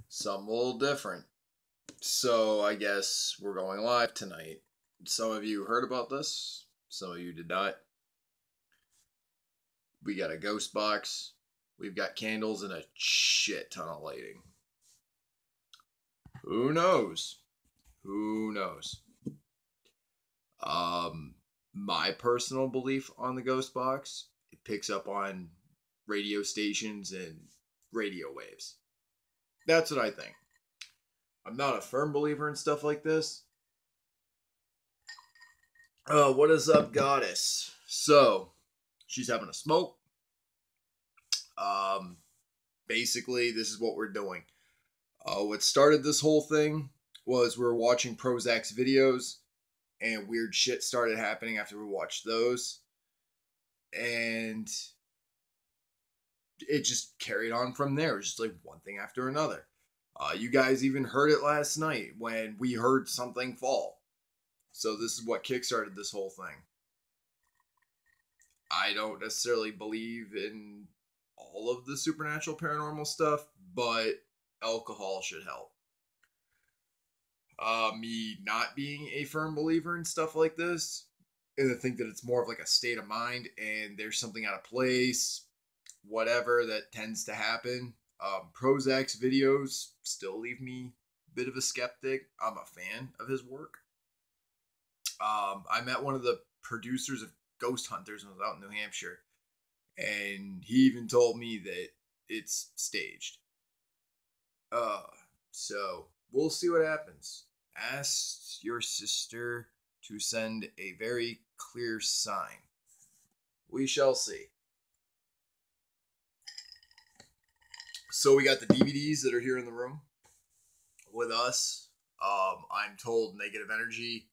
Something a little different. So I guess we're going live tonight. Some of you heard about this, some of you did not. We got a ghost box, we've got candles, and a shit ton of lighting. Who knows? Who knows? My personal belief on the ghost box, it picks up on radio stations and radio waves. That's what I think. I'm not a firm believer in stuff like this. What is up, goddess? So, she's having a smoke. Basically, this is what we're doing. What started this whole thing was we were watching Prozac's videos, and weird shit started happening after we watched those. And it just carried on from there. It was just like one thing after another. You guys even heard it last night when we heard something fall. So this is what kickstarted this whole thing. I don't necessarily believe in all of the supernatural paranormal stuff, but alcohol should help. Me not being a firm believer in stuff like this, and I think that it's more of like a state of mind and there's something out of place, whatever that tends to happen. Prozac's videos still leave me a bit of a skeptic. I'm a fan of his work. I met one of the producers of Ghost Hunters when I was out in New Hampshire, and he even told me that it's staged. So we'll see what happens. Ask your sister to send a very clear sign. We shall see. So we got the DVDs that are here in the room with us. I'm told negative energy,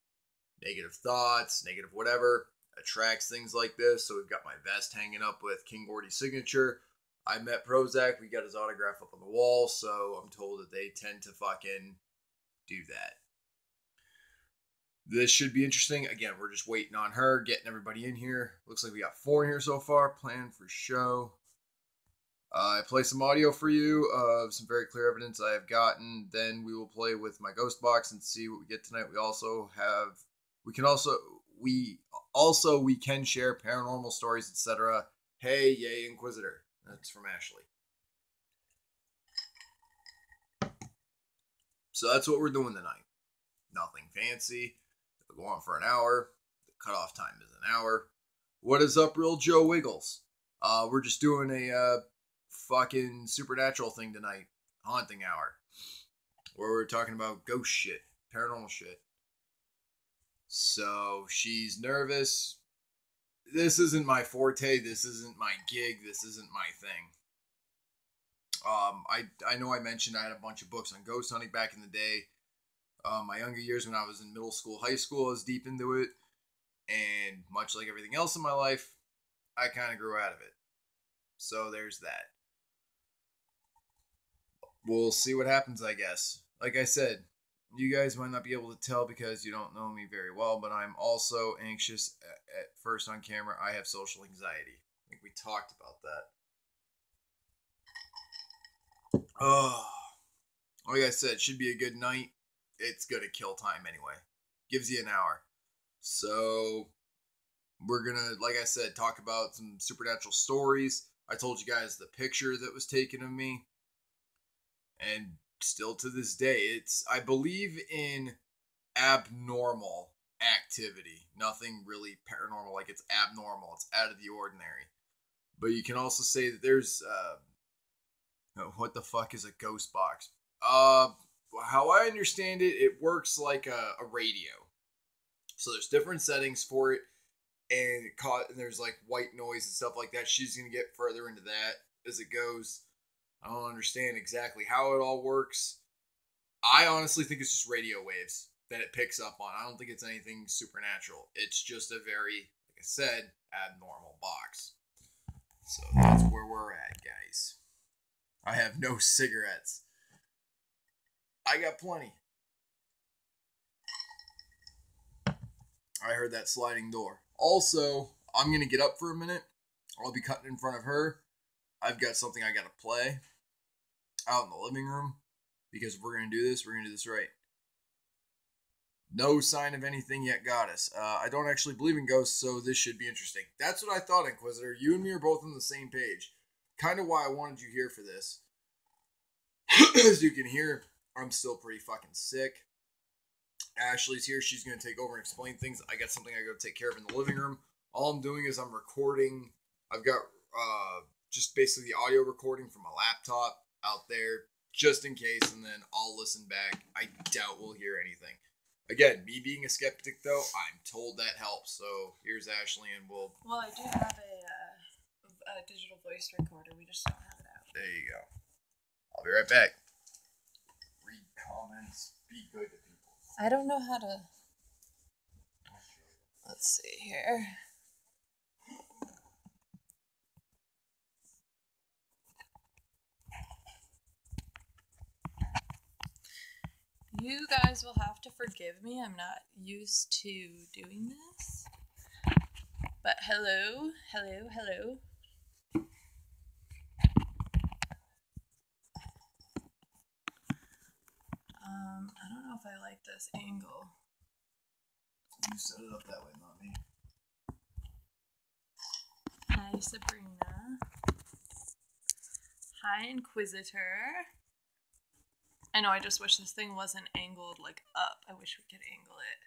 negative thoughts, negative whatever attracts things like this. So we've got my vest hanging up with King Gordy's signature. I met Prozac. We got his autograph up on the wall. So I'm told that they tend to fucking do that. This should be interesting. Again, we're just waiting on her, getting everybody in here. Looks like we got 4 in here so far. Plan for show. I play some audio for you of some very clear evidence I have gotten. Then we will play with my ghost box and see what we get tonight. We can share paranormal stories, etc. Hey, yay, Inquisitor. That's from Ashley. So that's what we're doing tonight. Nothing fancy. It'll go on for an hour. The cutoff time is an hour. What is up, real Joe Wiggles? We're just doing a fucking supernatural thing tonight. Haunting hour. Where we're talking about ghost shit. Paranormal shit. So she's nervous. This isn't my forte. This isn't my gig. This isn't my thing. I know I mentioned I had a bunch of books on ghost hunting back in the day. My younger years when I was in middle school, high school, I was deep into it. And much like everything else in my life, I kind of grew out of it. So there's that. We'll see what happens, I guess. Like I said, you guys might not be able to tell because you don't know me very well, but I'm also anxious at first on camera. I have social anxiety. I think we talked about that. Oh, like I said, should be a good night. It's going to kill time anyway. Gives you an hour. So we're going to, like I said, talk about some supernatural stories. I told you guys the picture that was taken of me. And still to this day, I believe in abnormal activity. Nothing really paranormal, like it's abnormal. It's out of the ordinary. But you can also say that there's, what the fuck is a ghost box? How I understand it, it works like a radio. So there's different settings for it, and there's like white noise and stuff like that. She's going to get further into that as it goes. I don't understand exactly how it all works. I honestly think it's just radio waves that it picks up on. I don't think it's anything supernatural. It's just a very, like I said, abnormal box. So that's where we're at, guys. I have no cigarettes. I got plenty. I heard that sliding door. Also, I'm going to get up for a minute. I'll be cutting in front of her. I've got something I got to play out in the living room. because if we're gonna do this, we're gonna do this right. No sign of anything yet, goddess. I don't actually believe in ghosts, so this should be interesting. That's what I thought, Inquisitor. You and me are both on the same page. Kind of why I wanted you here for this. As you can hear, I'm still pretty fucking sick. Ashley's here. She's going to take over and explain things. I got something I got to take care of in the living room. All I'm doing is I'm recording. I've got just basically the audio recording from my laptop out there just in case, and then I'll listen back. I doubt we'll hear anything. Again, me being a skeptic, though, I'm told that helps. So here's Ashley, and we'll... Well, I do have a digital voice recorder. We just don't have it out. There you go. I'll be right back. Read comments. Be good to people. I don't know how to... Let's see here. You guys will have to forgive me. I'm not used to doing this. But hello, hello, hello. I don't know if I like this angle. You set it up that way, not me. Hi, Sabrina. Hi, Inquisitor. I know, I just wish this thing wasn't angled, like, up. I wish we could angle it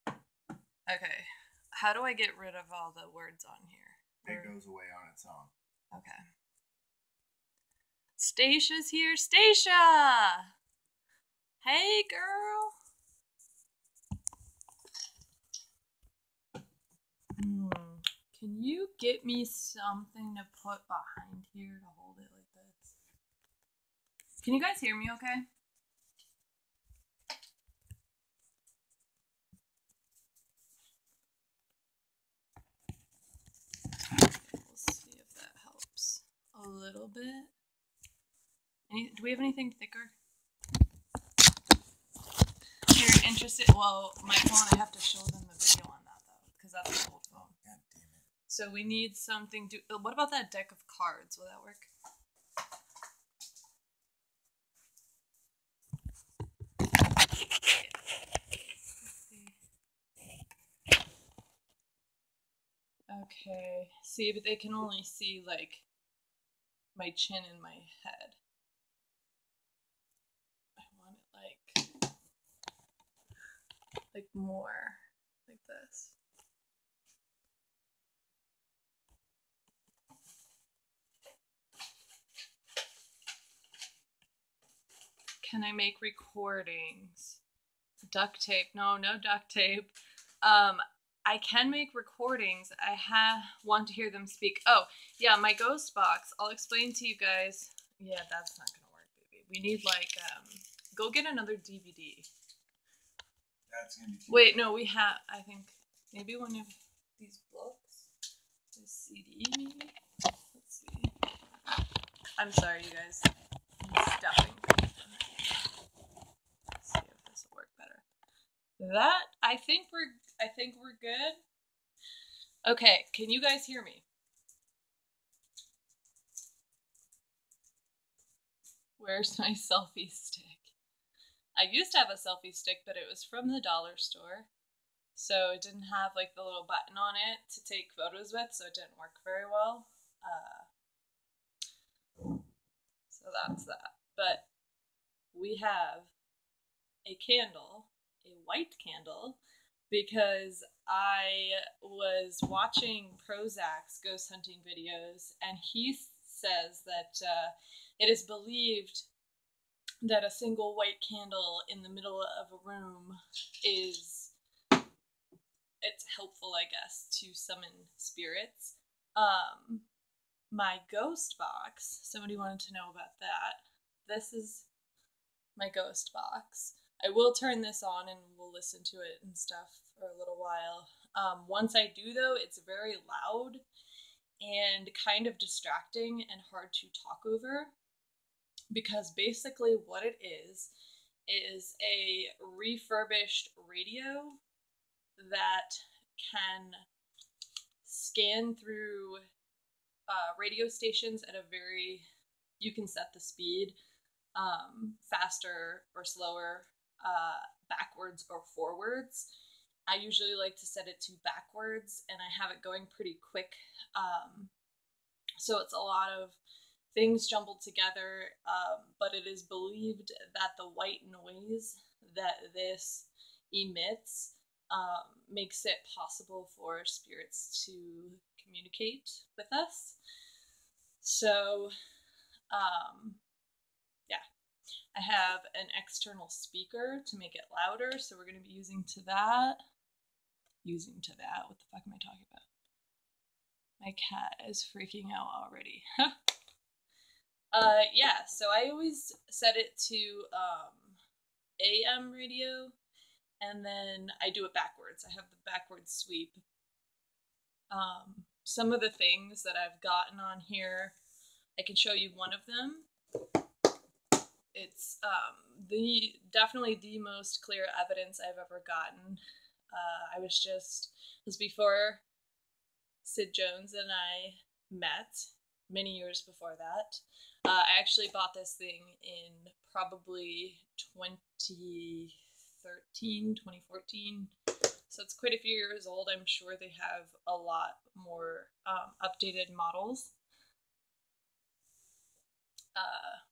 down. Okay. How do I get rid of all the words on here? It goes away on its own. Okay. Stacia's here. Stacia! Hey, girl! Can you get me something to put behind here to hold it like this? Can you guys hear me okay? We'll see if that helps a little bit. Do we have anything thicker? If you're interested, well, my phone, I have to show them the video on that though, because that's an old phone. God damn it. So we need something to. What about that deck of cards? Will that work? Okay. See, but they can only see like my chin and my head. I want it like more like this. Can I make recordings? Duct tape. No duct tape. I can make recordings. I want to hear them speak. Oh, yeah, my ghost box. I'll explain to you guys. Yeah, that's not gonna work, baby. We need like go get another DVD. That's gonna be Wait, no, we have. I think maybe one of these books. This CD, maybe. Let's see. I'm sorry, you guys. I'm stuffing. Let's see if this will work better. That I think we're good. Okay, can you guys hear me? Where's my selfie stick? I used to have a selfie stick, but it was from the dollar store. So it didn't have like the little button on it to take photos with, so it didn't work very well. So that's that. But we have a candle, a white candle, because I was watching Prozac's ghost hunting videos, and he says that it is believed that a single white candle in the middle of a room it's helpful, I guess, to summon spirits. My ghost box, somebody wanted to know about that. This is my ghost box. I will turn this on and we'll listen to it and stuff for a little while. Once I do, though, it's very loud and kind of distracting and hard to talk over, because basically what it is a refurbished radio that can scan through radio stations at a very, you can set the speed faster or slower, backwards or forwards. I usually like to set it to backwards, and I have it going pretty quick. So it's a lot of things jumbled together, but it is believed that the white noise that this emits makes it possible for spirits to communicate with us. So, yeah, I have an external speaker to make it louder, so we're going to be using that. What the fuck am I talking about? My cat is freaking out already. Yeah, so I always set it to AM radio, and then I do it backwards. I have the backwards sweep. Some of the things that I've gotten on here, I can show you one of them. It's definitely the most clear evidence I've ever gotten. It was before Sid Jones and I met, many years before that. I actually bought this thing in probably 2013, 2014. So it's quite a few years old. I'm sure they have a lot more updated models.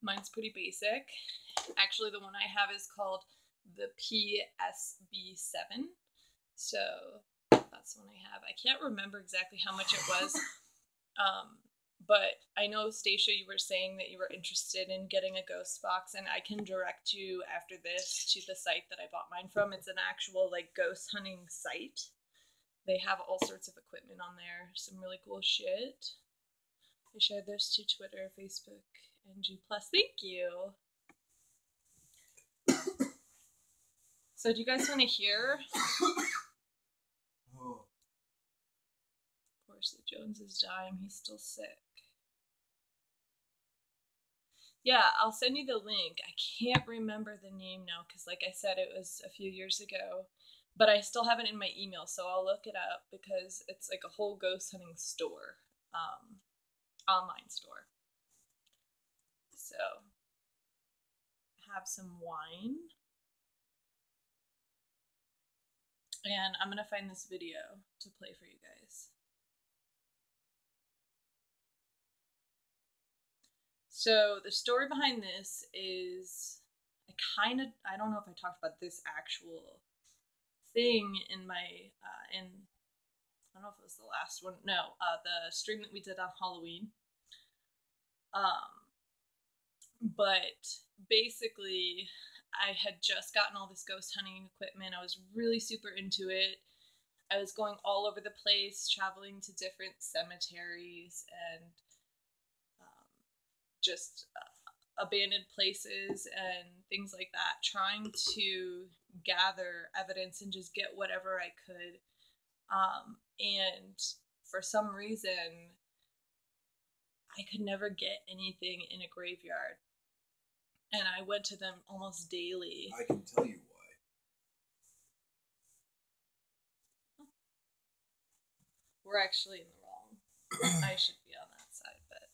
Mine's pretty basic. Actually, the one I have is called the PSB7. So that's the one I have. I can't remember exactly how much it was. But I know, Stacia, you were saying that you were interested in getting a ghost box, and I can direct you after this to the site that I bought mine from. It's an actual, like, ghost hunting site. They have all sorts of equipment on there. Some really cool shit. I shared this to Twitter, Facebook, and G+. Thank you! So do you guys want to hear? Oh. Poor Sid Jones is dying. He's still sick. Yeah, I'll send you the link. I can't remember the name now because, like I said, it was a few years ago. But I still have it in my email, so I'll look it up because it's like a whole ghost hunting store, online store. So, have some wine. And I'm going to find this video to play for you guys. So the story behind this is, I don't know if I talked about this actual thing in my, I don't know if it was the last one, no, the stream that we did on Halloween. But basically, I had just gotten all this ghost hunting equipment. I was really super into it. I was going all over the place, traveling to different cemeteries and just abandoned places and things like that, trying to gather evidence and just get whatever I could. And for some reason, I could never get anything in a graveyard. And I went to them almost daily. I can tell you why. We're actually in the wrong. I should be on that side, but...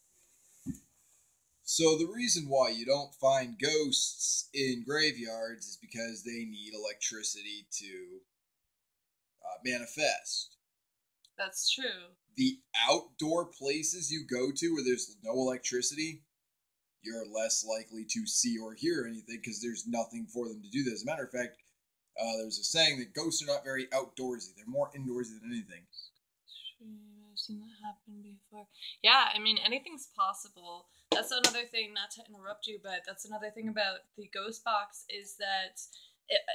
So the reason why you don't find ghosts in graveyards is because they need electricity to manifest. That's true. The outdoor places you go to where there's no electricity, you're less likely to see or hear anything because there's nothing for them to do. As a matter of fact, there's a saying that ghosts are not very outdoorsy. They're more indoorsy than anything. I've seen that happen before. Yeah, I mean, anything's possible. That's another thing, not to interrupt you, but that's another thing about the ghost box is that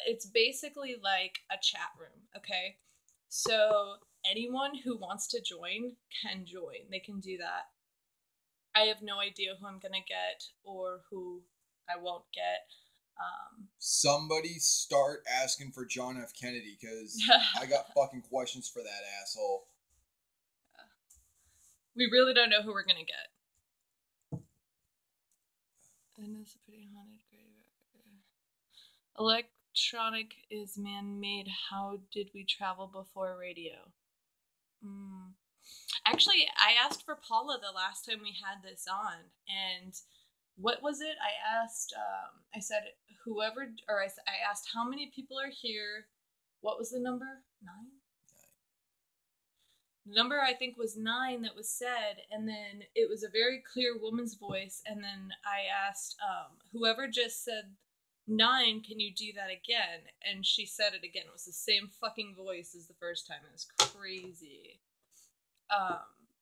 it's basically like a chat room, okay? So anyone who wants to join can join. They can do that. I have no idea who I'm gonna get or who I won't get. Somebody start asking for John F. Kennedy because I got fucking questions for that asshole. We really don't know who we're gonna get. And it's a pretty haunted graveyard. electronic is man-made. How did we travel before radio? Actually, I asked for Paula the last time we had this on, and what was it? I asked, I said, I asked how many people are here. What was the number? 9? The number I think was 9 that was said, and then it was a very clear woman's voice, and then I asked, whoever just said 9, can you do that again? And she said it again. It was the same fucking voice as the first time. It was crazy.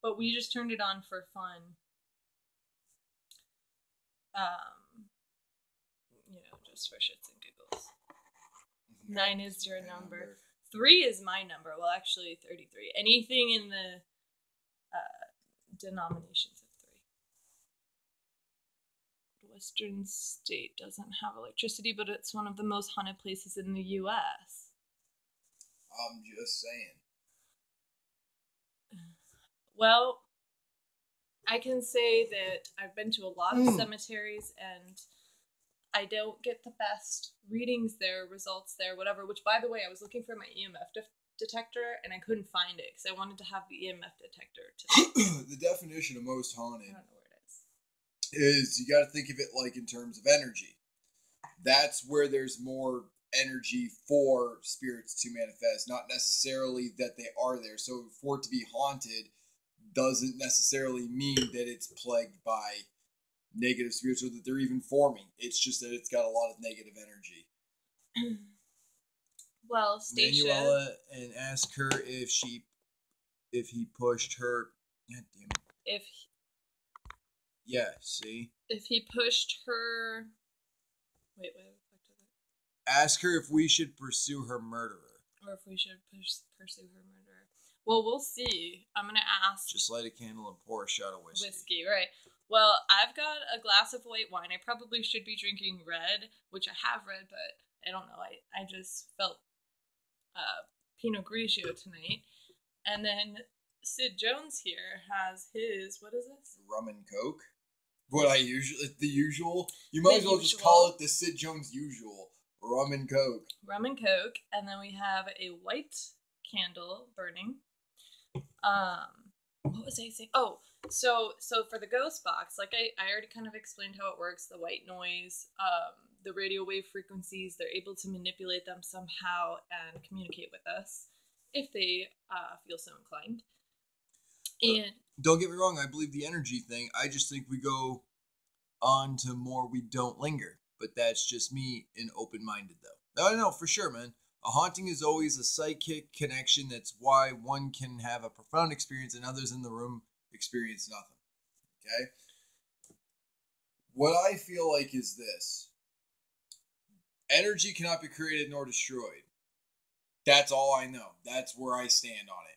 But we just turned it on for fun. Just for shits and giggles. 9 is your number. 3 is my number. Well, actually, 33. Anything in the denominations of 3. Western state doesn't have electricity, but it's one of the most haunted places in the U.S. I'm just saying. Well, I can say that I've been to a lot of cemeteries, and I don't get the best readings there, results there, whatever. Which, by the way, I was looking for my EMF detector, and I couldn't find it, because I wanted to have the EMF detector today. The definition of most haunted, I don't know where it is. Is you got to think of it like in terms of energy. That's where there's more energy for spirits to manifest, not necessarily that they are there. So for it to be haunted doesn't necessarily mean that it's plagued by negative spirits or that they're even forming. It's just that it's got a lot of negative energy. Well, Stacia, Manuela, and ask her if he pushed her. God damn it. Yeah, see? If he pushed her... Wait, what the fuck did I... Ask her if we should pursue her murderer. Or if we should pursue her murderer. Well, we'll see. I'm going to ask... Just light a candle and pour a shot of whiskey. Whiskey, right. Well, I've got a glass of white wine. I probably should be drinking red, which I have red, but I don't know. I just felt Pinot Grigio tonight. And then Sid Jones here has his... What is this? Rum and Coke. The usual. You might as well just call it the Sid Jones usual. Rum and Coke. Rum and Coke. And then we have a white candle burning. What was I saying? Oh, so for the ghost box, like I already kind of explained how it works, the white noise, the radio wave frequencies, they're able to manipulate them somehow and communicate with us if they feel so inclined. And don't get me wrong, I believe the energy thing. I just think we go on to more we don't linger. But that's just me in open-minded, though. No, for sure, man. A haunting is always a psychic connection. That's why one can have a profound experience and others in the room experience nothing. Okay? What I feel like is this. Energy cannot be created nor destroyed. That's all I know. That's where I stand on it.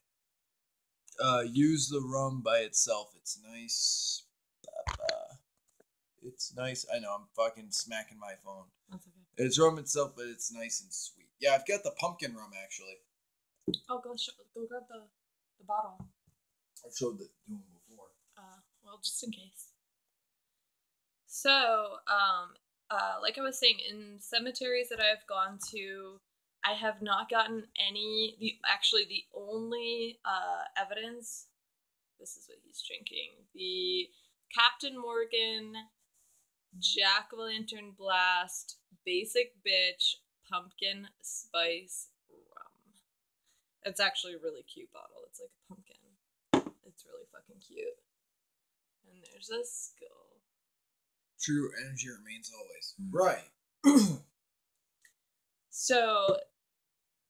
Use the rum by itself. It's nice. It's nice. I know, I'm fucking smacking my phone. That's okay. It's rum itself, but it's nice and sweet. Yeah, I've got the pumpkin rum, actually. Oh, go grab the bottle. I've showed that to him before. Well, just in case. So, like I was saying, in cemeteries that I've gone to, I have not gotten any. The only evidence. This is what he's drinking. The Captain Morgan Jack-o'-lantern Blast Basic Bitch Pumpkin Spice Rum. It's actually a really cute bottle. It's like a pumpkin. It's really fucking cute. And there's a skull. True energy remains always. Right. So,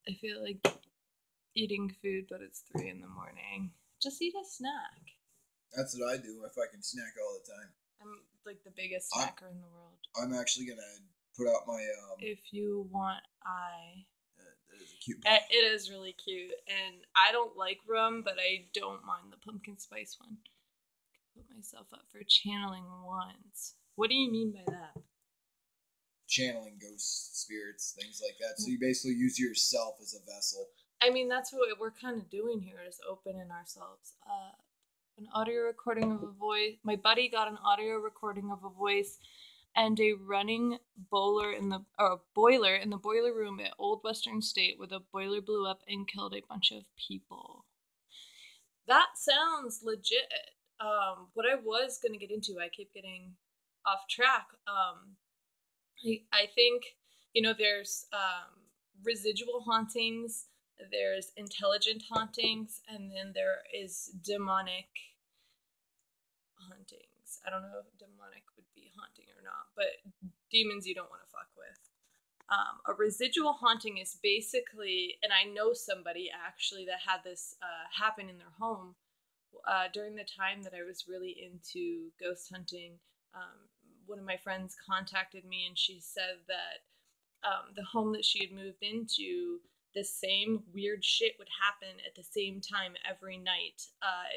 I feel like eating food, but it's 3 in the morning. Just eat a snack. That's what I do if I can snack all the time. I'm like the biggest snacker in the world. I'm actually going to put out my... If you want, that is a cute bottle. It is really cute. And I don't like rum, but I don't mind the pumpkin spice one. I can put myself up for channeling once. What do you mean by that? Channeling ghosts, spirits, things like that. So you basically use yourself as a vessel. I mean, that's what we're kind of doing here, is opening ourselves up. An audio recording of a voice. My buddy got an audio recording of a voice and a running boiler in the boiler room at Old Western State, where the boiler blew up and killed a bunch of people. That sounds legit. What I was gonna get into, I keep getting off track. I think, there's residual hauntings, there's intelligent hauntings, and then there is demonic hauntings. I don't know if demonic would be haunting or not, but demons you don't want to fuck with. A residual haunting is basically, and I know somebody actually that had this happen in their home during the time that I was really into ghost hunting. One of my friends contacted me, and she said that the home that she had moved into, the same weird shit would happen at the same time every night.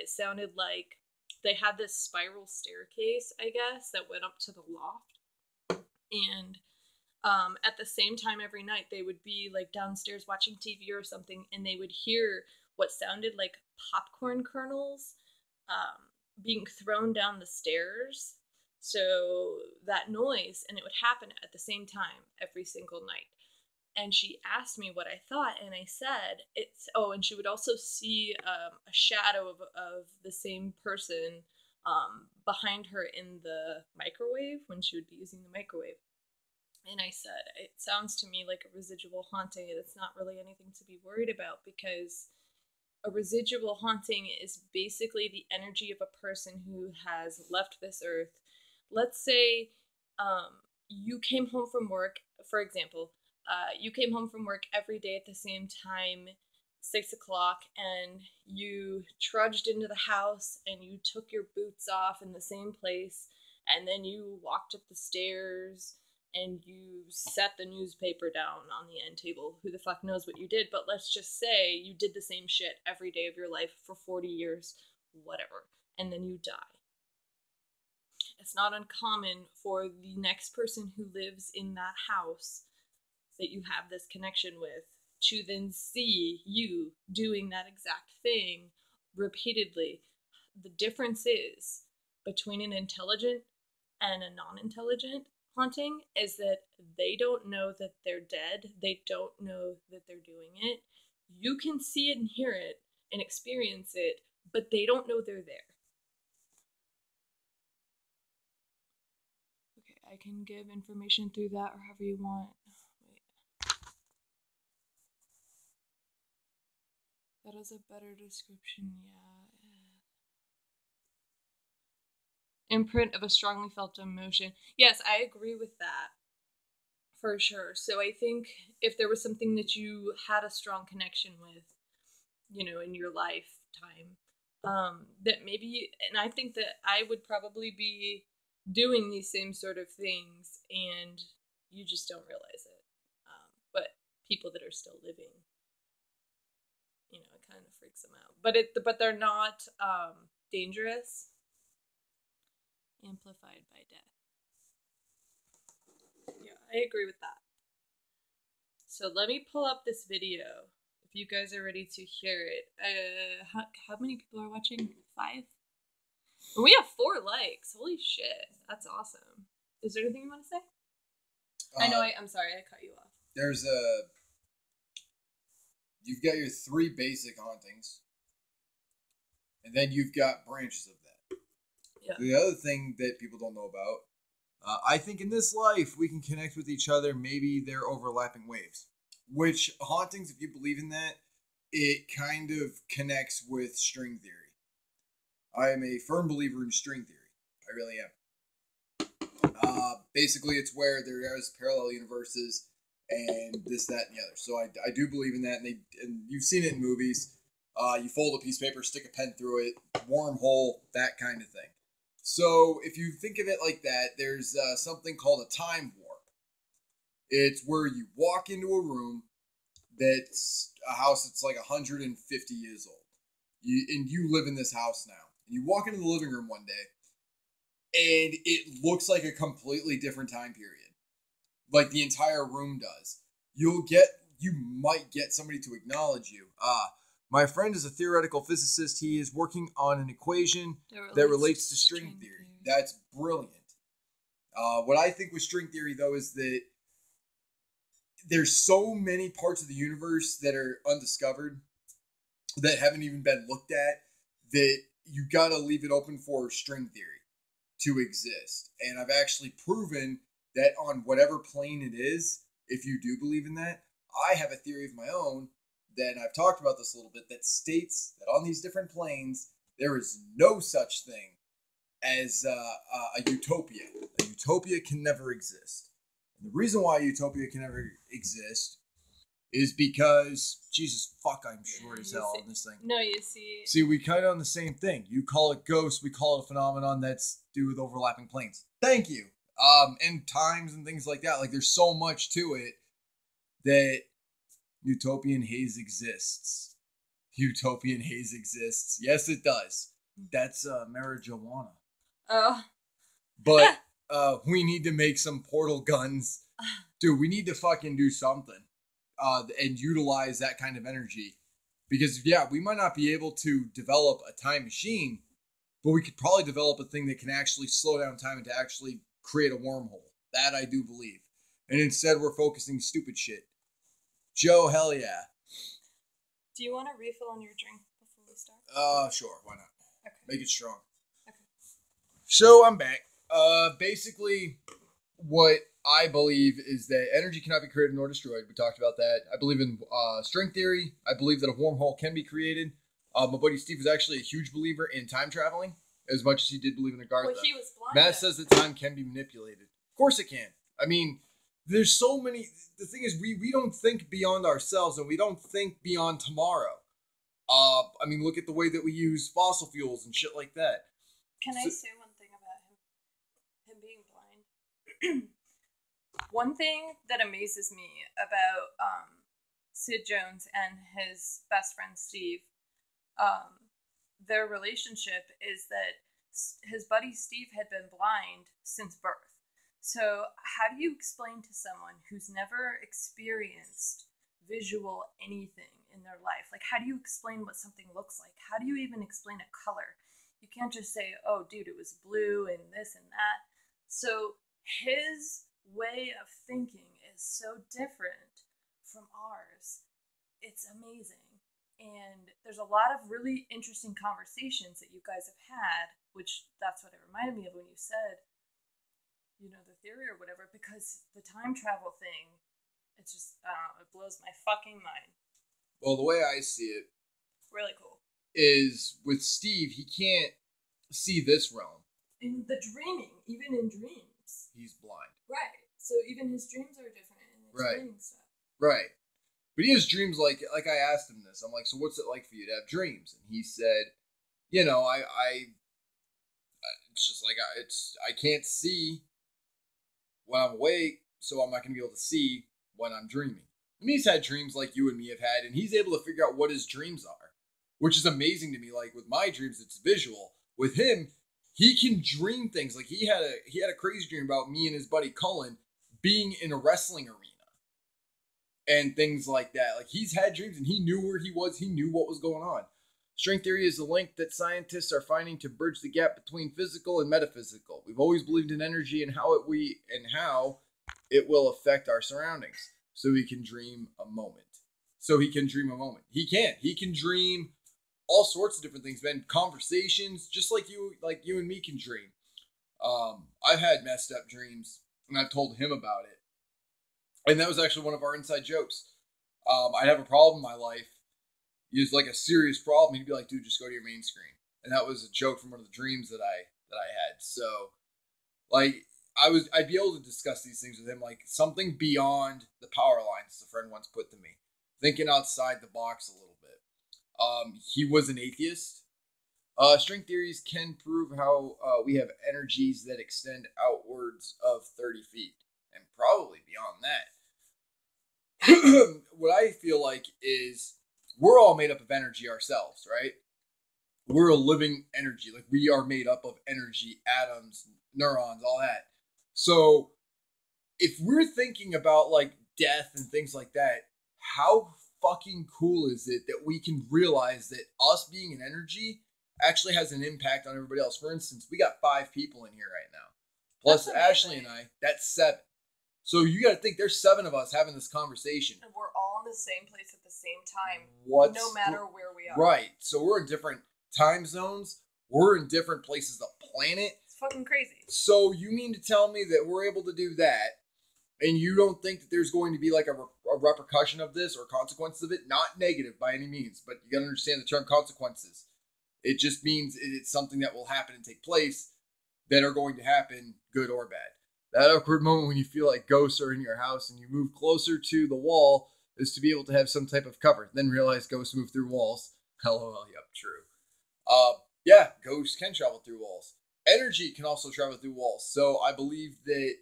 It sounded like they had this spiral staircase, I guess, that went up to the loft. And at the same time every night, they would be like downstairs watching TV or something, and they would hear what sounded like popcorn kernels being thrown down the stairs. So that noise, and it would happen at the same time every single night. And she asked me what I thought, and I said, and she would also see a shadow of the same person behind her in the microwave when she would be using the microwave. And I said, it sounds to me like a residual haunting, and it's not really anything to be worried about, because a residual haunting is basically the energy of a person who has left this earth. Let's say you came home from work, for example, you came home from work every day at the same time, 6 o'clock, and you trudged into the house and you took your boots off in the same place, and then you walked up the stairs and you set the newspaper down on the end table. Who the fuck knows what you did, but let's just say you did the same shit every day of your life for 40 years, whatever, and then you die. It's not uncommon for the next person who lives in that house that you have this connection with to then see you doing that exact thing repeatedly. The difference is between an intelligent and a non-intelligent haunting is that they don't know that they're dead. They don't know that they're doing it. You can see it and hear it and experience it, but they don't know they're there. Okay, I can give information through that or however you want. Wait. That is a better description, yeah. Imprint of a strongly felt emotion. Yes, I agree with that. For sure. So I think if there was something that you had a strong connection with, in your lifetime, that maybe, and I think that I would probably be doing these same sort of things, and you just don't realize it. But people that are still living, it kind of freaks them out. But they're not dangerous. Amplified by death. Yeah, I agree with that. So let me pull up this video if you guys are ready to hear it. How many people are watching? 5? We have 4 likes. Holy shit, that's awesome. Is there anything you want to say? I know. I'm sorry, I cut you off. You've got your 3 basic hauntings, and then you've got branches of that. Yeah. The other thing that people don't know about, I think in this life we can connect with each other. Maybe they're overlapping waves. Which hauntings, if you believe in that, it kind of connects with string theory. I am a firm believer in string theory. I really am. Basically, it's where there is parallel universes and this, that, and the other. So I do believe in that, and you've seen it in movies. You fold a piece of paper, stick a pen through it, wormhole, that kind of thing. So if you think of it like that, there's something called a time warp. It's where you walk into a room that's a house that's like 150 years old. You live in this house now. And you walk into the living room one day, and it looks like a completely different time period. Like the entire room does. You might get somebody to acknowledge you. My friend is a theoretical physicist. He is working on an equation that relates to string theory. That's brilliant. What I think with string theory, though, is that there's so many parts of the universe that are undiscovered, that haven't even been looked at, that you gotta leave it open for string theory to exist. And I've actually proven that on whatever plane it is, if you do believe in that, I have a theory of my own that I've talked about this a little bit, that states that on these different planes, there is no such thing as a utopia. A utopia can never exist. And the reason why utopia can never exist is because, Jesus fuck, I'm short as hell on this thing. No, you see. See, we kind of on the same thing. You call it ghosts, we call it a phenomenon that's due with overlapping planes. Thank you. And times and things like that. Like, there's so much to it that utopian haze exists. Utopian haze exists. Yes, it does. That's marijuana. Oh. But we need to make some portal guns. Dude, we need to fucking do something. And utilize that kind of energy. Because, yeah, we might not be able to develop a time machine, but we could probably develop a thing that can actually slow down time and to actually create a wormhole. That I do believe. And instead, we're focusing stupid shit. Joe, hell yeah. Do you want a refill on your drink before we start? Sure, why not? Okay. Make it strong. Okay. So, I'm back. Basically, what I believe is that energy cannot be created nor destroyed. We talked about that. I believe in string theory. I believe that a wormhole can be created. My buddy Steve is actually a huge believer in time traveling, as much as he did believe in Agartha. Well, he was blind. Matt says that time can be manipulated. Of course it can. I mean, there's so many. The thing is, we don't think beyond ourselves, and we don't think beyond tomorrow. I mean, look at the way that we use fossil fuels and shit like that. Can I say one thing about him being blind? One thing that amazes me about Sid Jones and his best friend Steve, their relationship is that his buddy Steve had been blind since birth. So how do you explain to someone who's never experienced visual anything in their life? Like, how do you explain what something looks like? How do you even explain a color? You can't just say, oh, dude, it was blue and this and that. So his way of thinking is so different from ours. It's amazing. And there's a lot of really interesting conversations that you guys have had, which that's what it reminded me of when you said, you know, the theory or whatever, because the time travel thing, it's just, I don't know, it blows my fucking mind. Well, the way I see it, really cool, is with Steve, he can't see this realm. In the dreaming, even in dreams. He's blind. Right. So even his dreams are different in explaining stuff. Right. But he has dreams like I asked him this. I'm like, so what's it like for you to have dreams? And he said, you know, it's just like, I can't see when I'm awake, so I'm not going to be able to see when I'm dreaming. And he's had dreams like you and me have had, and he's able to figure out what his dreams are, which is amazing to me. Like with my dreams, it's visual. With him, he can dream things. Like he had a crazy dream about me and his buddy Cullen being in a wrestling arena and things like that. Like he's had dreams and he knew where he was. He knew what was going on. String theory is the link that scientists are finding to bridge the gap between physical and metaphysical. We've always believed in energy and how it will affect our surroundings. So he can dream a moment. He can dream all sorts of different things, man. Conversations, just like you and me can dream. I've had messed up dreams, and I've told him about it. And that was actually one of our inside jokes. I'd have a problem in my life. It was like a serious problem. He'd be like, dude, just go to your main screen. And that was a joke from one of the dreams that I had. So, like, I'd be able to discuss these things with him, like something beyond the power lines, as a friend once put to me. Thinking outside the box a little bit. He was an atheist. String theories can prove how we have energies that extend outwards of 30 feet. And probably beyond that. What I feel like is we're all made up of energy ourselves, right? We're a living energy. Like we are made up of energy, atoms, neurons, all that. So if we're thinking about like death and things like that, how fucking cool is it that we can realize that us being an energy actually has an impact on everybody else? For instance, we got 5 people in here right now. plus That's Ashley amazing. and I, that's 7. So you got to think there's 7 of us having this conversation. And we're all in the same place at the same time, no What's matter where we are. Right. So we're in different time zones. We're in different places of the planet. It's fucking crazy. So you mean to tell me that we're able to do that, and you don't think that there's going to be like a repercussion of this or consequences of it? Not negative by any means, but you got to understand the term consequences. It just means it's something that will happen and take place that are going to happen, good or bad. That awkward moment when you feel like ghosts are in your house and you move closer to the wall is to be able to have some type of cover. Then realize ghosts move through walls. LOL, yep, true. Yeah, ghosts can travel through walls. Energy can also travel through walls. So I believe that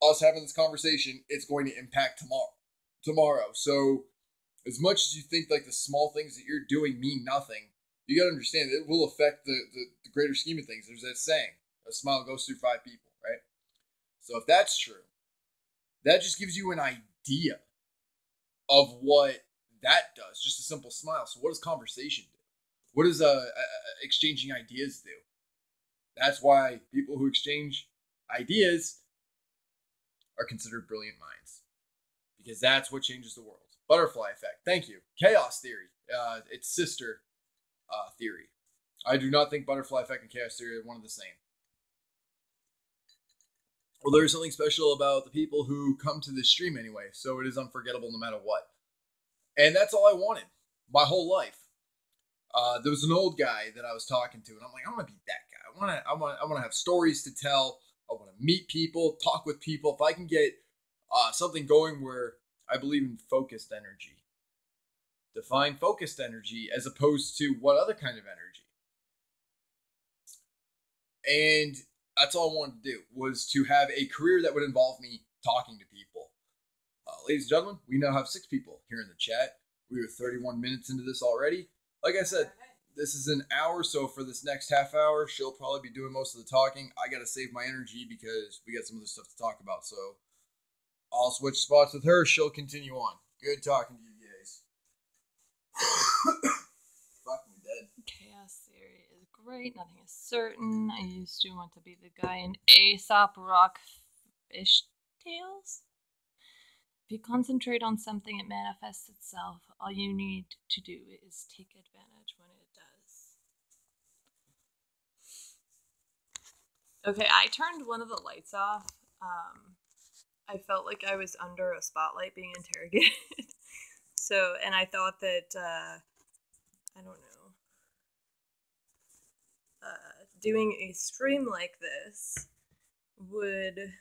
us having this conversation, it's going to impact tomorrow. So as much as you think like the small things that you're doing mean nothing, you got to understand that it will affect the greater scheme of things. There's that saying, a smile goes through 5 people, right? So if that's true, that just gives you an idea of what that does. Just a simple smile. So what does conversation do? What does exchanging ideas do? That's why people who exchange ideas are considered brilliant minds, because that's what changes the world. Butterfly effect. Thank you. Chaos theory. Its sister theory. I do not think butterfly effect and chaos theory are one and the same. Well, there's something special about the people who come to this stream anyway, so it is unforgettable no matter what. And that's all I wanted my whole life. There was an old guy that I was talking to, and I'm like, I want to be that guy. I want to have stories to tell. I want to meet people, talk with people. If I can get something going where I believe in focused energy, define focused energy as opposed to what other kind of energy. And that's all I wanted to do, was to have a career that would involve me talking to people. Ladies and gentlemen, we now have 6 people here in the chat. We are 31 minutes into this already. Like I said, this is an hour, so for this next half hour, she'll probably be doing most of the talking. I got to save my energy because we got some other stuff to talk about, so I'll switch spots with her. She'll continue on. Good talking to you guys. Fuck me dead. Chaos theory is great. Nothing is certain. I used to want to be the guy in Aesop Rock Fish Tales. If you concentrate on something, it manifests itself. All you need to do is take advantage when it does. Okay, I turned one of the lights off. I felt like I was under a spotlight being interrogated. So, and I thought that, I don't know, doing a stream like this would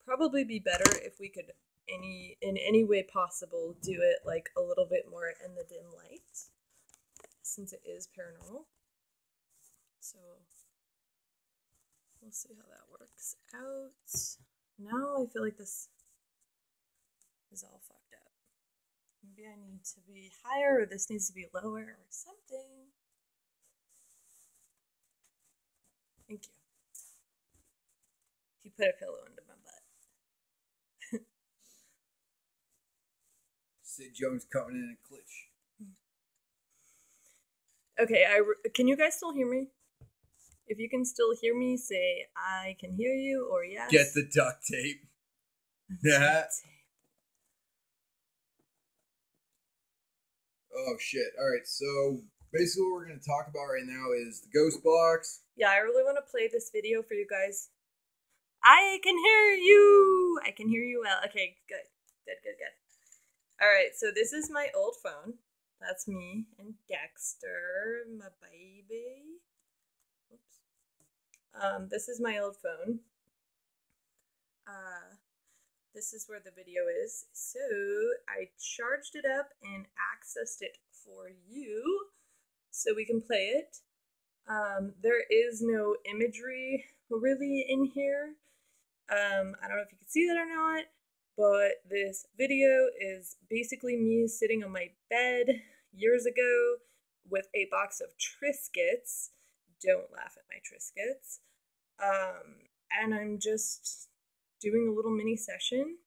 probably be better if we could in any way possible do it like a little bit more in the dim light, since it is paranormal. So we'll see how that works out. Now I feel like this is all fucked up. Maybe I need to be higher, or this needs to be lower, or something. Thank you. He put a pillow under my butt. Sid Jones coming in a clutch. Okay, can you guys still hear me? If you can still hear me, say I can hear you, or yes. Get the duct tape. Yeah. Oh shit. Alright, so basically what we're going to talk about right now is the ghost box. Yeah, I really want to play this video for you guys. I can hear you! I can hear you well. Okay, good. Alright, so this is my old phone. That's me and Dexter, my baby. Oops. This is my old phone. This is where the video is. So, I charged it up and accessed it for you so we can play it. There is no imagery really in here. I don't know if you can see that or not, but this video is basically me sitting on my bed years ago with a box of Triscuits. Don't laugh at my Triscuits. And I'm just doing a little mini session,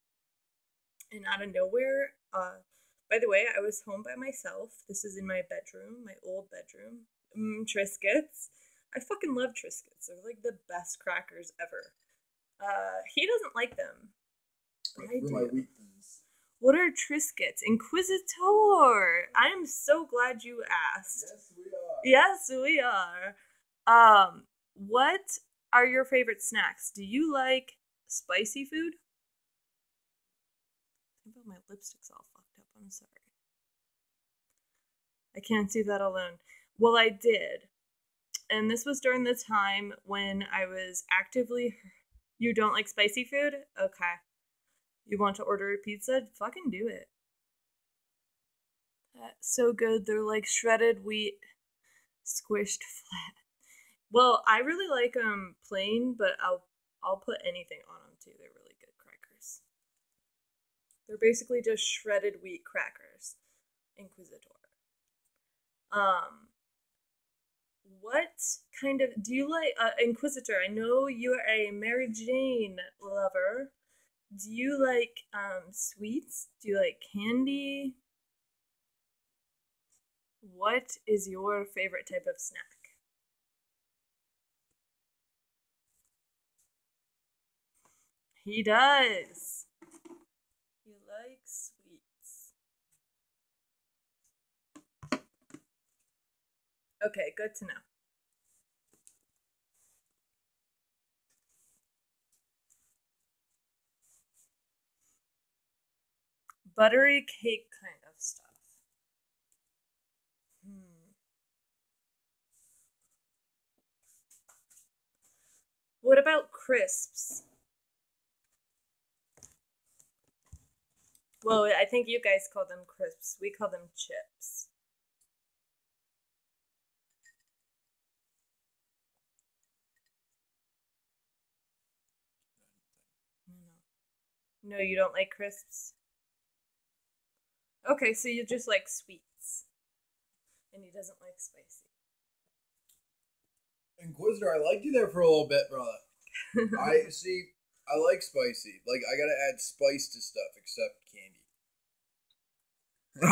and out of nowhere, by the way, I was home by myself. This is in my bedroom, my old bedroom. Triscuits. I fucking love Triscuits. They're like the best crackers ever. He doesn't like them. I For do. my wheat thins. What are Triscuits? Inquisitor! I am so glad you asked. Yes, we are. Yes, we are. What are your favorite snacks? Do you like spicy food? I think my lipstick's all fucked up. I'm sorry. I can't do that alone. Well, I did. And this was during the time when I was actively. You don't like spicy food? Okay. You want to order a pizza? Fucking do it. That's so good. They're like shredded wheat, squished flat. Well, I really like them plain, but I'll put anything on them too. They're really good crackers. They're basically just shredded wheat crackers. Inquisitor. What kind of do you like? Inquisitor, I know you are a Mary Jane lover. Do you like sweets? Do you like candy? What is your favorite type of snack? He does. He likes sweets. Okay, good to know. Buttery cake kind of stuff. What about crisps? Well, I think you guys call them crisps. We call them chips. No, you don't like crisps? Okay, so you just like sweets. And he doesn't like spicy. Inquisitor, I liked you there for a little bit, brother. I see. I like spicy. Like, I gotta add spice to stuff except candy.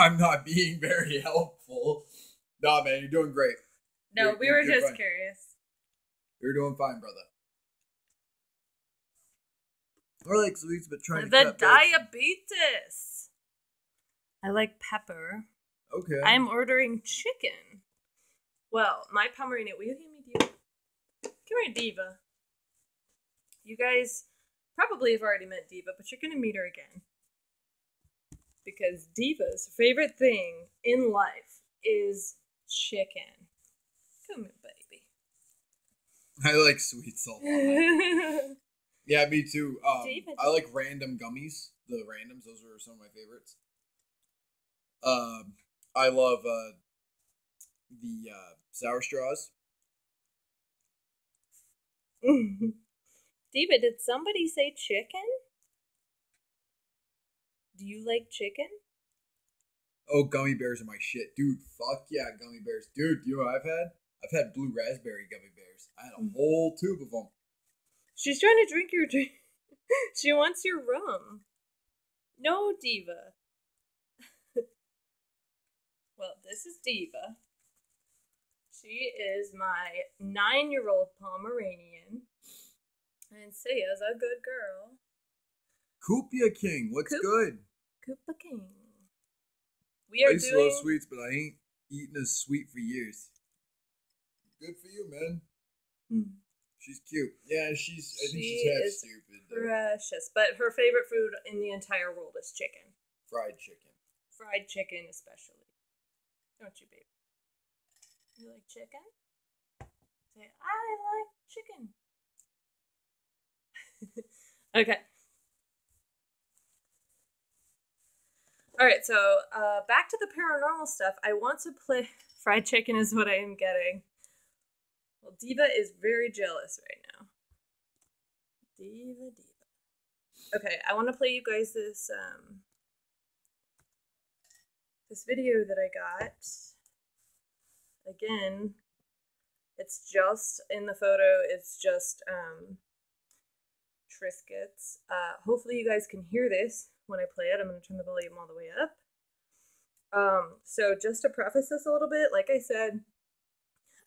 I'm not being very helpful. Nah, man, you're doing great. No, we were just fine. curious. You're doing fine, brother. I like sweets, but trying to The cut back. diabetes. I like pepper. Okay. I'm ordering chicken. Well, my Pomeranian. Will you give me Diva? Come here, Diva. You guys probably have already met Diva, but you're gonna meet her again. Because Diva's favorite thing in life is chicken. Come here, baby. I like sweets a lot. Yeah, me too. I like random gummies. The randoms, those are some of my favorites. I love the sour straws. Diva, did somebody say chicken? Do you like chicken? Oh, gummy bears are my shit. Dude, fuck yeah, gummy bears. Dude, you know what I've had? I've had blue raspberry gummy bears. I had a whole tube of them. She's trying to drink your drink. She wants your rum. No, Diva. Well, this is Diva. She is my 9-year-old Pomeranian. And Saya's a good girl. Koopia King, what's good? Koopa King. We are I used to love sweets, but I ain't eaten a sweet for years. Good for you, man. She's cute. Yeah, I think she's half stupid. Precious. But her favorite food in the entire world is chicken. Fried chicken. Fried chicken, especially. Don't you, babe? You like chicken? Say, I like chicken. Okay. Alright, so back to the paranormal stuff. I want to play. Fried chicken is what I am getting. Well, Diva is very jealous right now. Diva. Okay, I want to play you guys this video that I got. Again, it's just in the photo. It's just Triscuits. Hopefully, you guys can hear this when I play it. I'm going to turn the volume all the way up. So just to preface this a little bit, like I said,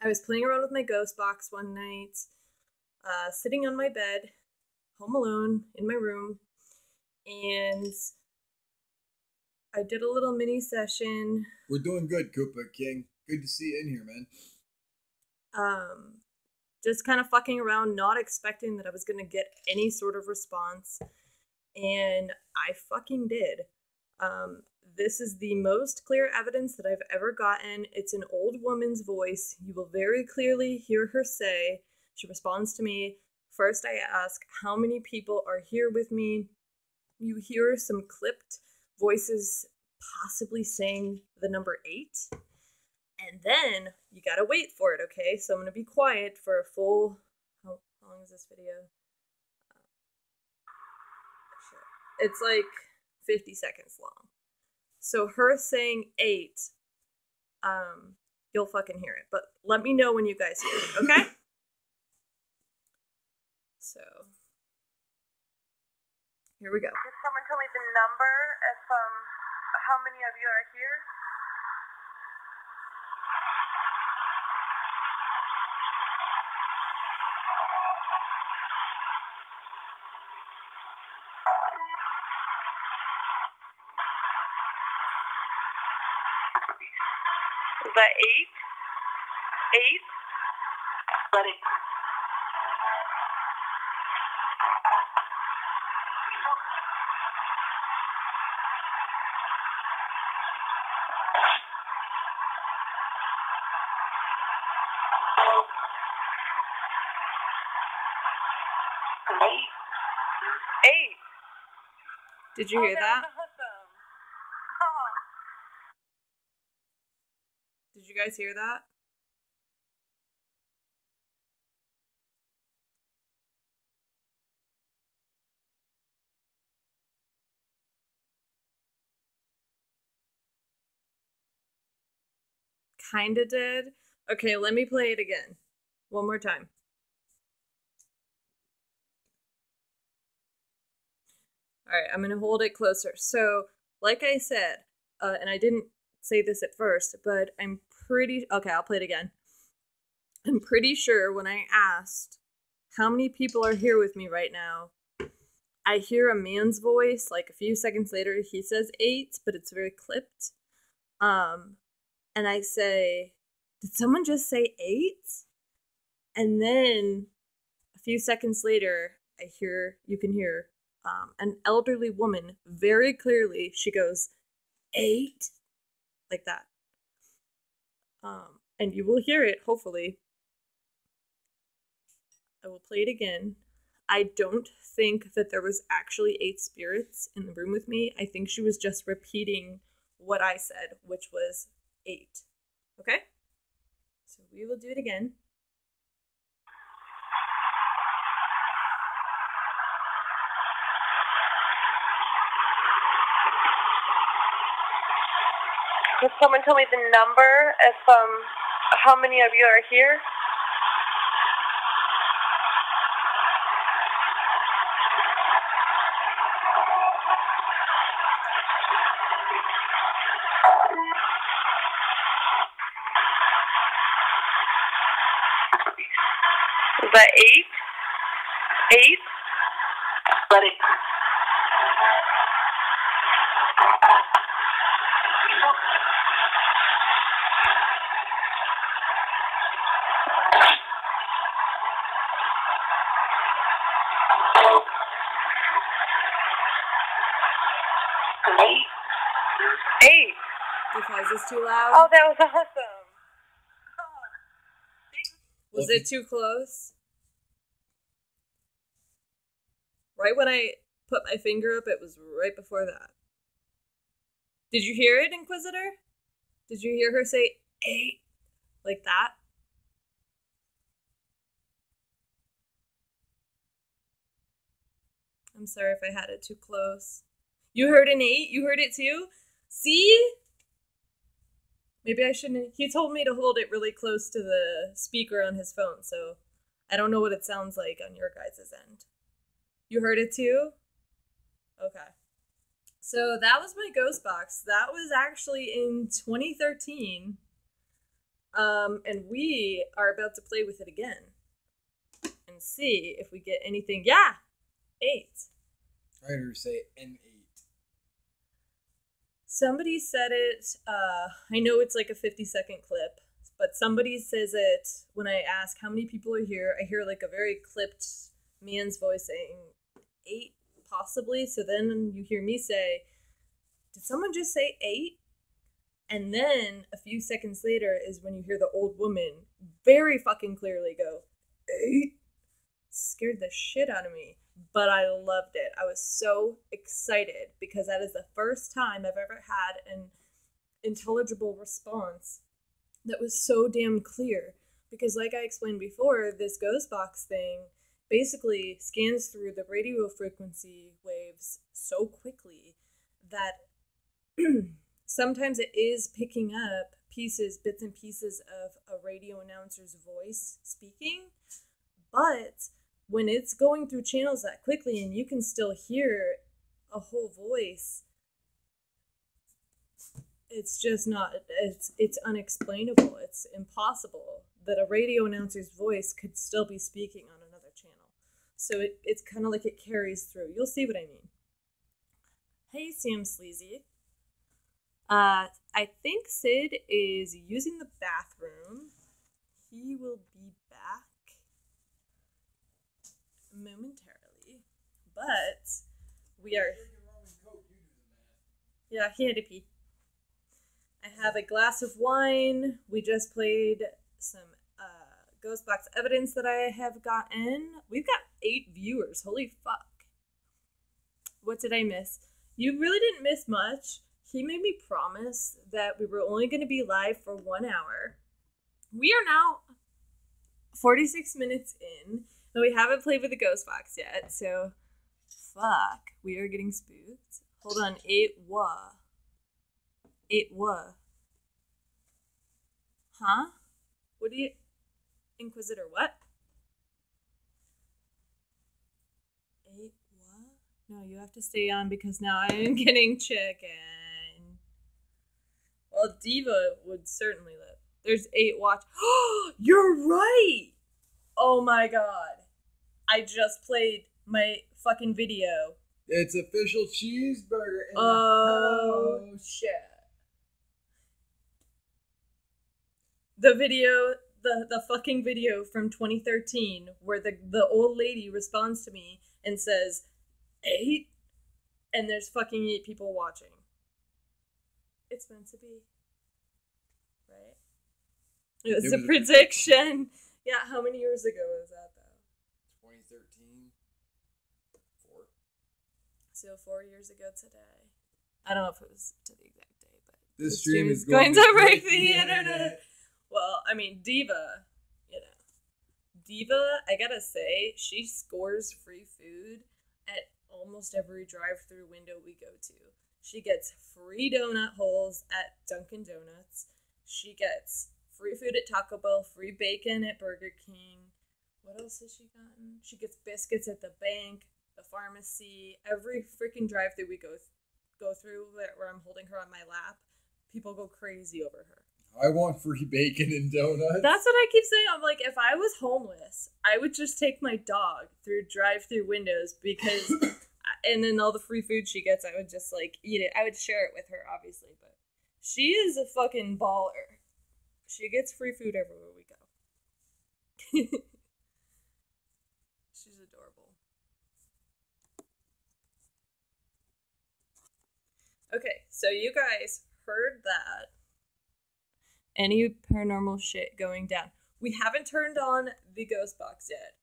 I was playing around with my ghost box one night, sitting on my bed, home alone in my room, and I did a little mini session. We're doing good, Koopa King. Good to see you in here, man. Just kind of fucking around, not expecting that I was gonna get any sort of response, and I fucking did. This is the most clear evidence that I've ever gotten. It's an old woman's voice. You will very clearly hear her say, she responds to me. First, I ask, how many people are here with me? You hear some clipped voices possibly saying the number 8. And then you gotta wait for it, okay? So I'm gonna be quiet for a full... How long is this video? It's like 50 seconds long. So her saying 8, you'll fucking hear it. But let me know when you guys hear it, okay? So, here we go. Can someone tell me the number if, how many of you are here? Is that 8? 8? Buddy. Eight. Did you hear that? Awesome. Oh. Did you guys hear that? Kinda did. Okay, let me play it again. One more time. Alright, I'm gonna hold it closer. So, like I said, and I didn't say this at first, but I'm pretty... Okay, I'll play it again. I'm pretty sure when I asked how many people are here with me right now, I hear a man's voice, like a few seconds later, he says 8, but it's very clipped. And I say, did someone just say 8? And then a few seconds later, you can hear an elderly woman very clearly. She goes, 8? Like that. And you will hear it, hopefully. I will play it again. I don't think that there was actually 8 spirits in the room with me. I think she was just repeating what I said, which was 8. Okay? So we will do it again. Can someone tell me the number if, how many of you are here? Is that 8? 8? Buddy. Eight. Because it's too loud. Oh, that was awesome. Was it too close? Right when I put my finger up, it was right before that. Did you hear it, Inquisitor? Did you hear her say 8? Like that? I'm sorry if I had it too close. You heard an 8? You heard it too? See? Maybe I shouldn't... He told me to hold it really close to the speaker on his phone, so I don't know what it sounds like on your guys' end. You heard it too? Okay. So that was my ghost box. That was actually in 2013. And we are about to play with it again and see if we get anything. Yeah, 8. I heard her say N8. Somebody said it. I know it's like a 50-second clip, but somebody says it when I ask how many people are here. I hear like a very clipped man's voice saying 8, possibly. So then you hear me say, did someone just say 8? And then a few seconds later is when you hear the old woman very fucking clearly go, 8? Scared the shit out of me. But I loved it. I was so excited because that is the first time I've ever had an intelligible response that was so damn clear. Because like I explained before, this ghost box thing basically scans through the radio frequency waves so quickly that sometimes it is picking up bits and pieces of a radio announcer's voice speaking, but when it's going through channels that quickly and you can still hear a whole voice, it's just not, it's unexplainable. It's impossible that a radio announcer's voice could still be speaking on another channel. So it's kind of like it carries through. You'll see what I mean. Hey, Sam Sleazy. I think Sid is using the bathroom. He will be back momentarily, but we are. Yeah, he had to pee. I have a glass of wine. We just played some Ghost Box evidence that I have gotten. We've got 8 viewers. Holy fuck. What did I miss? You really didn't miss much. He made me promise that we were only going to be live for 1 hour. We are now 46 minutes in, and we haven't played with the Ghost Box yet, so fuck. We are getting spooked. Hold on, 8 what? 8 what? Huh? What do you... Inquisitor, what? 8 what? No, you have to stay on because now I am getting chicken. Well, Diva would certainly live. There's 8 watch. You're right! Oh my god. I just played my fucking video. It's official cheeseburger. Oh, shit. The video, the fucking video from 2013 where the old lady responds to me and says, 8? And there's fucking 8 people watching. It's meant to be. Right? It was a prediction. Yeah, how many years ago was that, though? 2013. 4. So 4 years ago today. I don't know if it was to the exact day, but this stream is going to break the internet. Well, I mean, Diva, Diva, I gotta say, she scores free food at almost every drive-through window we go to. She gets free donut holes at Dunkin' Donuts. She gets free food at Taco Bell, free bacon at Burger King. What else has she gotten? She gets biscuits at the bank, the pharmacy, every freaking drive-through we go through where I'm holding her on my lap. People go crazy over her. I want free bacon and donuts. That's what I keep saying. I'm like, if I was homeless, I would just take my dog through drive-through windows because, and then all the free food she gets, I would just like eat it. I would share it with her, obviously, but she is a fucking baller. She gets free food everywhere we go. She's adorable. Okay, so you guys heard that. Any paranormal shit going down. We haven't turned on the ghost box yet.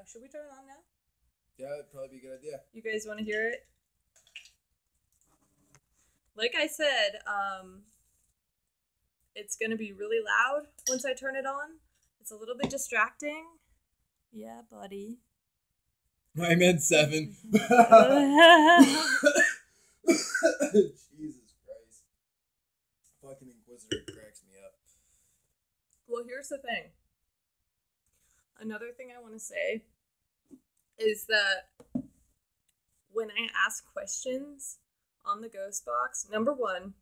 Should we turn it on now? Yeah, that'd probably be a good idea. You guys want to hear it? Like I said, it's going to be really loud once I turn it on. It's a little bit distracting. Yeah, buddy. I meant 7. Jesus Christ. Fucking Inquisitor cracks me up. Well, here's the thing. Another thing I want to say is that when I ask questions on the ghost box, number one,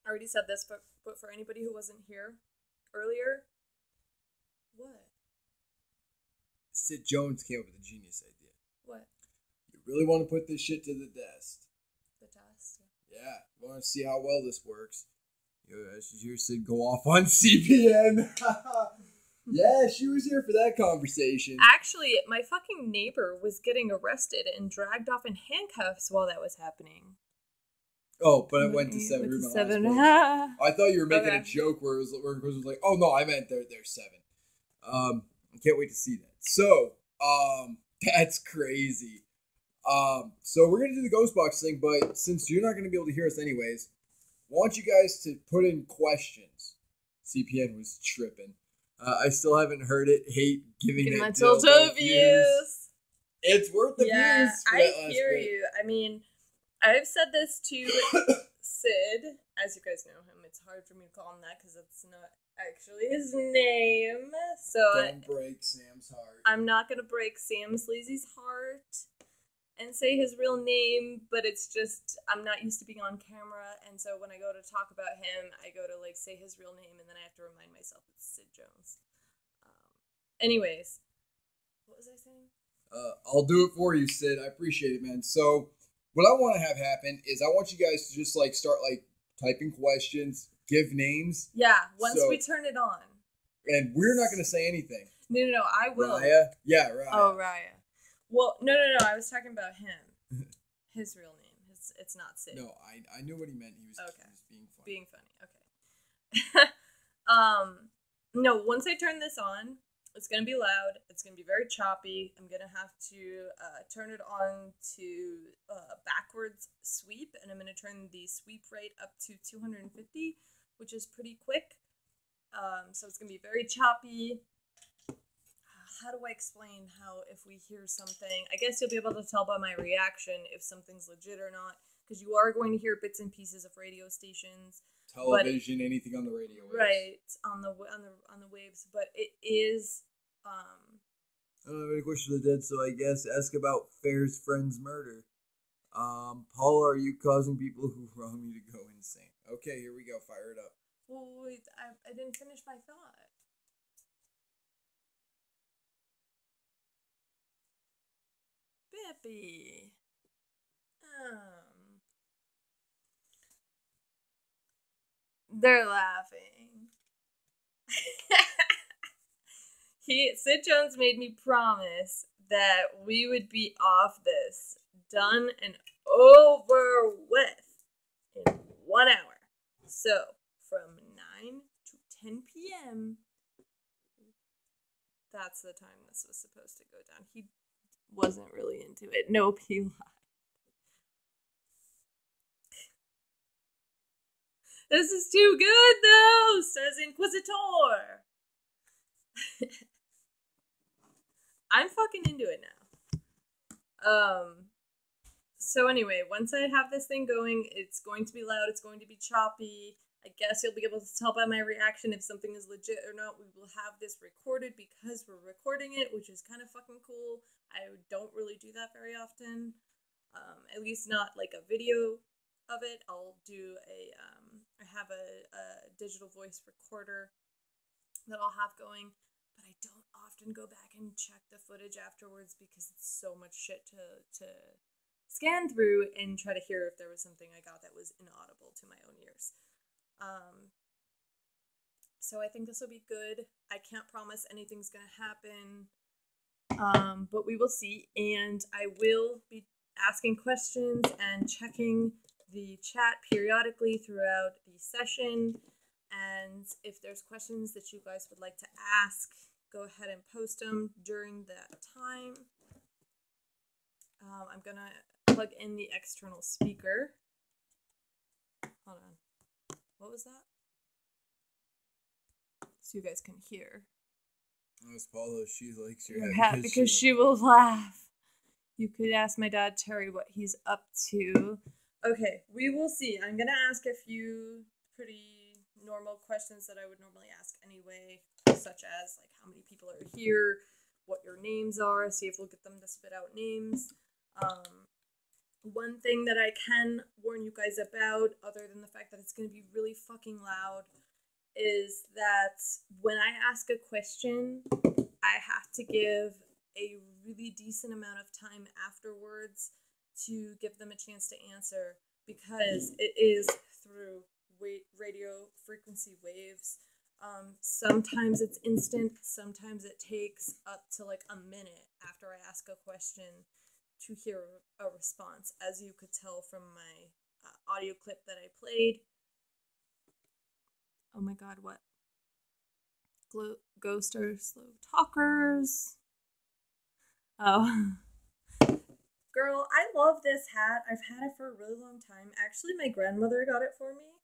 I already said this, but for anybody who wasn't here, earlier. What? Sid Jones came up with a genius idea. What? You really want to put this shit to the test. The test? Yeah, you want to see how well this works. I should hear Sid go off on CPN. Yeah, she was here for that conversation. Actually, my fucking neighbor was getting arrested and dragged off in handcuffs while that was happening. Oh, but it went to 7. Went to Remember 7. I thought you were making Okay. a joke where it was like, oh no, I meant they're 7. I can't wait to see that. So, that's crazy. So we're gonna do the ghost box thing, but since you're not gonna be able to hear us anyways, I want you guys to put in questions. CPN was tripping. I still haven't heard it. Hate giving it my dildo tilto views. views. It's worth the Yeah, views. for I that last hear bit. you. I mean, I've said this to Sid. As you guys know him, it's hard for me to call him that because that's not actually his name. So Don't break Sam's heart. I'm not going to break Sam Sleazy's heart and say his real name, but it's just, I'm not used to being on camera, and so when I go to talk about him, I go to, like, say his real name, and then I have to remind myself it's Sid Jones. Anyways, what was I saying? I'll do it for you, Sid. I appreciate it, man. So, what I want to have happen is I want you guys to just, like, start, like, typing questions, give names, Yeah, once So- we turn it on. and we're not going to say anything. No, I will. Raya? Yeah, Raya. Oh, Raya. Well, no, I was talking about him. His real name. It's not Sid. No, I knew what he meant. He was, Okay. he was being funny. Being funny. Okay. No, once I turn this on, it's going to be loud. It's going to be very choppy. I'm going to have to turn it on to backwards sweep, and I'm going to turn the sweep rate up to 250, which is pretty quick. So it's going to be very choppy. How do I explain how if we hear something, I guess you'll be able to tell by my reaction if something's legit or not, because you are going to hear bits and pieces of radio stations. Television, anything on the radio. Right, on the waves, but it is I don't have any questions of the dead, so I guess ask about Fair's friend's murder. Paula, are you causing people who wrong you to go insane? Okay, here we go. Fire it up. well, wait, I didn't finish my thought. Bippy. They're laughing. Sid Jones made me promise that we would be off this, done and over with in 1 hour. So, from 9 to 10 p.m., that's the time this was supposed to go down. He wasn't really into it. Nope, he lied. This is too good, though, says Inquisitor. I'm fucking into it now. So anyway, once I have this thing going, it's going to be loud, it's going to be choppy. I guess you'll be able to tell by my reaction if something is legit or not. We will have this recorded because we're recording it, which is kind of fucking cool. I don't really do that very often. At least not like a video of it. I'll do I have a digital voice recorder that I'll have going, but I don't often go back and check the footage afterwards because it's so much shit to scan through and try to hear if there was something I got that was inaudible to my own ears. So I think this will be good. I can't promise anything's gonna happen, but we will see, and I will be asking questions and checking the chat periodically throughout the session. And if there's questions that you guys would like to ask, go ahead and post them during that time. I'm gonna plug in the external speaker. Hold on. What was that? So you guys can hear. That's Paula. She likes your Your hat hat because she will laugh. You could ask my dad Terry what he's up to. Okay, we will see. I'm gonna ask a few pretty normal questions that I would normally ask anyway, such as like how many people are here, what your names are, see if we'll get them to spit out names. One thing that I can warn you guys about, other than the fact that it's gonna be really fucking loud, is that when I ask a question, I have to give a really decent amount of time afterwards to give them a chance to answer, because it is through radio frequency waves. Sometimes it's instant, sometimes it takes up to like a minute after I ask a question to hear a response, as you could tell from my audio clip that I played. Oh my god, what? Ghost are slow talkers. Oh. Girl, I love this hat. I've had it for a really long time. Actually, my grandmother got it for me.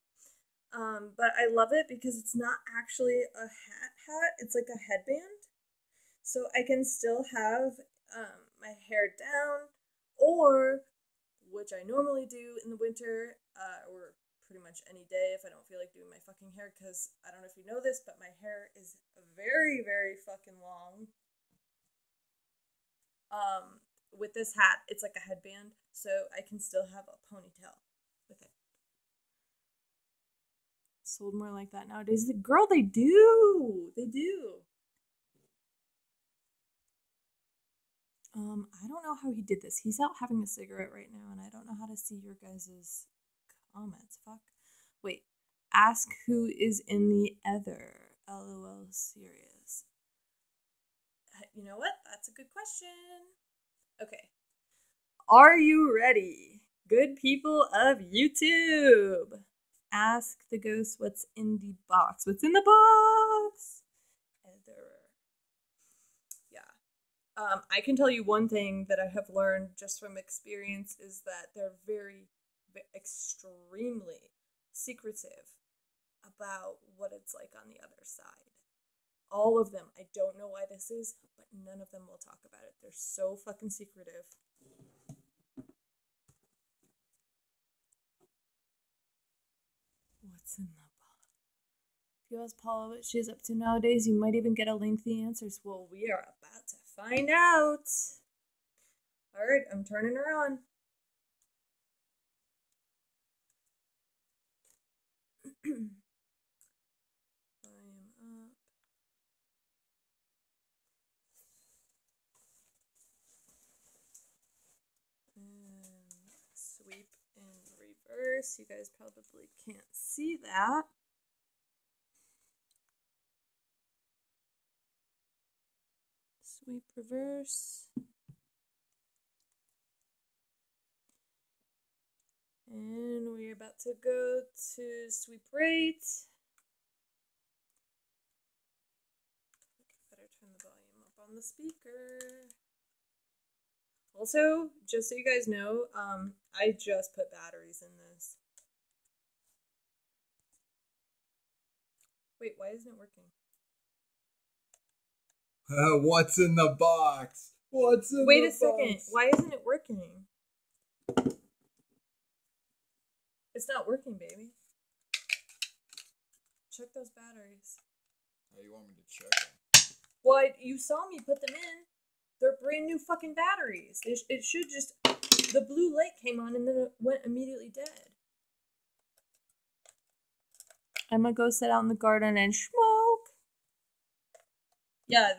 But I love it because it's not actually a hat. It's like a headband. So I can still have my hair down, or, which I normally do in the winter, or pretty much any day if I don't feel like doing my fucking hair, because I don't know if you know this, but my hair is very, very fucking long. With this hat, it's like a headband, so I can still have a ponytail with it. Sold more like that nowadays. Girl, they do! They do! I don't know how he did this. He's out having a cigarette right now, and I don't know how to see your guys' comments. Fuck. Wait. Ask who is in the other. LOL serious. You know what? That's a good question. Okay. Are you ready? Good people of YouTube. Ask the ghost what's in the box. What's in the box? Other. Yeah. I can tell you one thing that I have learned just from experience is that they're very, extremely secretive about what it's like on the other side. All of them. I don't know why this is, but none of them will talk about it. They're so fucking secretive. What's in the box? If you ask Paula what she's up to nowadays, you might even get a lengthy answers. Well, we are about to find out. Alright, I'm turning her on. Volume up. And sweep in reverse. You guys probably can't see that. Sweep reverse. And we're about to go to sweep right. Better turn the volume up on the speaker. Also, just so you guys know, I just put batteries in this. Wait, why isn't it working? What's in the box? What's in the box? Wait a second. Why isn't it working? It's not working, baby. Check those batteries. Oh, you want me to check them? Well, you saw me put them in. They're brand new fucking batteries. It should just... The blue light came on and then it went immediately dead. I'm gonna go sit out in the garden and smoke. Yeah,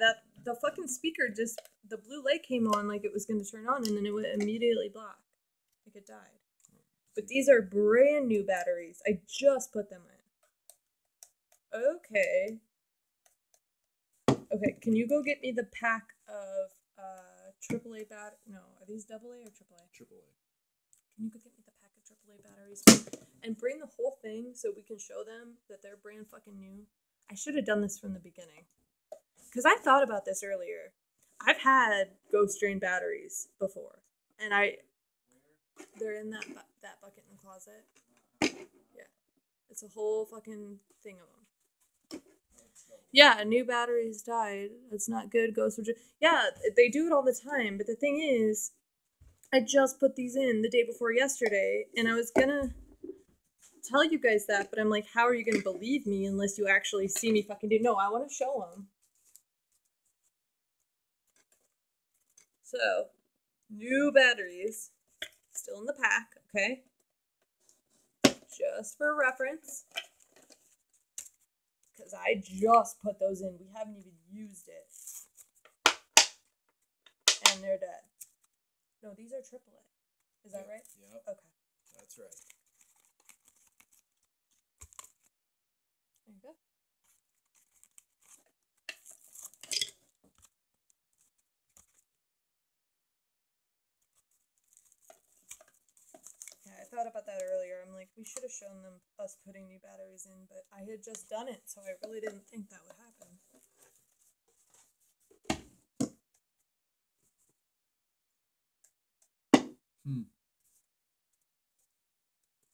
the fucking speaker just... The blue light came on like it was gonna turn on and then it went immediately black. Like it died. But these are brand new batteries. I just put them in. Okay. Okay, can you go get me the pack of AAA bat? No, are these AA or AAA? AAA. Can you go get me the pack of AAA batteries and bring the whole thing so we can show them that they're brand fucking new? I should have done this from the beginning. Because I thought about this earlier. I've had Ghost Drain batteries before, and they're in that bucket in the closet. Yeah, it's a whole fucking thing of them. Yeah, new batteries died. That's not good. Ghost would yeah, they do it all the time. But the thing is, I just put these in the day before yesterday, and I was gonna tell you guys that, but I'm like, how are you gonna believe me unless you actually see me fucking do? No, I want to show them. So, new batteries, still in the pack. Okay, just for reference. because I just put those in. We haven't even used it. And they're dead. No, these are AAA. Is that right? Yep. Okay. That's right. There you go. Yeah, I thought about that earlier. I'm like, we should have shown them us putting new batteries in, but I had just done it, so I really didn't think that would happen.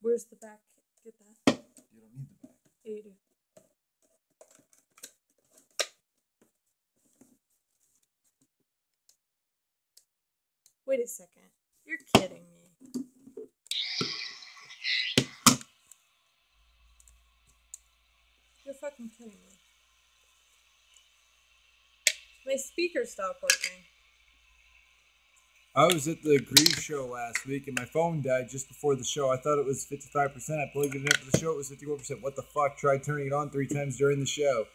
Where's the back? Get that. You don't need the back. Yeah, you do. Wait a second. You're kidding me. You're fucking kidding me. My speaker stopped working. I was at the Grief show last week and my phone died just before the show. I thought it was 55%. I plugged it in for the show. It was 51%. What the fuck? Tried turning it on 3 times during the show.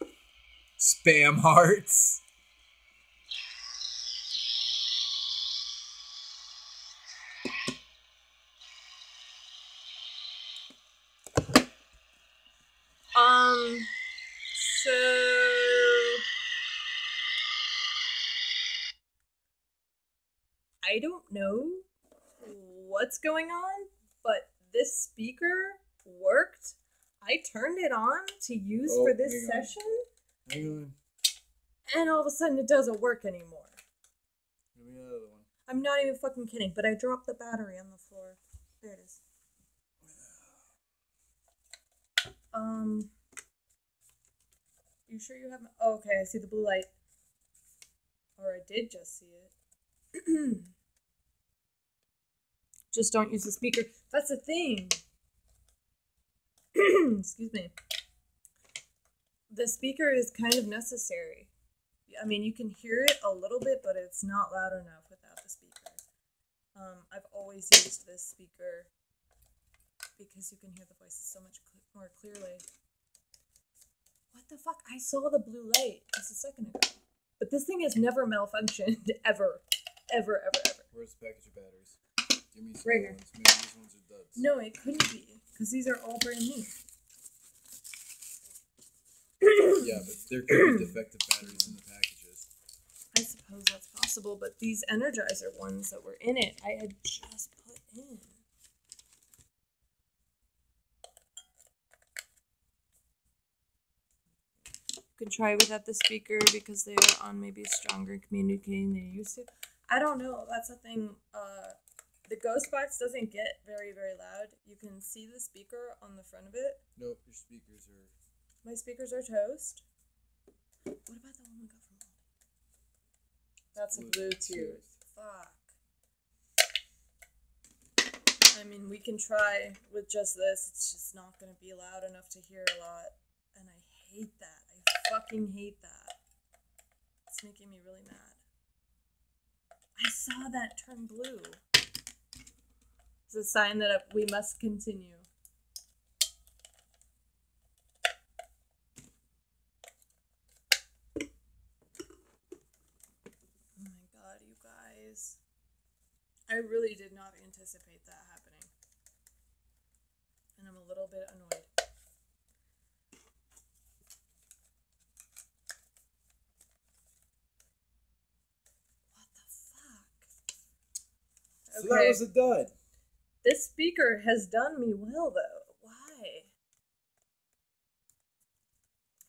Spam hearts. So I don't know what's going on, but this speaker worked. I turned it on to use for this session, Hang on. and all of a sudden it doesn't work anymore. Give me another one. I'm not even fucking kidding, but I dropped the battery on the floor. There it is. You sure you haven't? Oh, okay, I see the blue light. Or I did just see it. Just don't use the speaker. That's the thing. Excuse me. The speaker is kind of necessary. I mean, you can hear it a little bit, but it's not loud enough without the speaker. I've always used this speaker because you can hear the voices so much more clearly. What the fuck? I saw the blue light just a second ago. But this thing has never malfunctioned, ever. Ever, ever, ever. Where's the package of batteries? Give me some Right new here. ones. Maybe these ones are duds. No, it couldn't be, because these are all brand new. Yeah, but there could be defective batteries in the packages. I suppose that's possible, but these Energizer ones that were in it, I had just put in. You can try without the speaker because they are on maybe stronger communicating than you used to. I don't know. That's the thing. The Ghost Box doesn't get very, very loud. You can see the speaker on the front of it. Nope, your speakers are... My speakers are toast. What about the one we got from Aldi? That's a Bluetooth. Fuck. I mean, we can try with just this. It's just not going to be loud enough to hear a lot. And I hate that. I fucking hate that. It's making me really mad. I saw that turn blue. It's a sign that we must continue. Oh my god, you guys. I really did not anticipate that happening. And I'm a little bit annoyed. What the fuck? So that was a dud. This speaker has done me well, though. Why?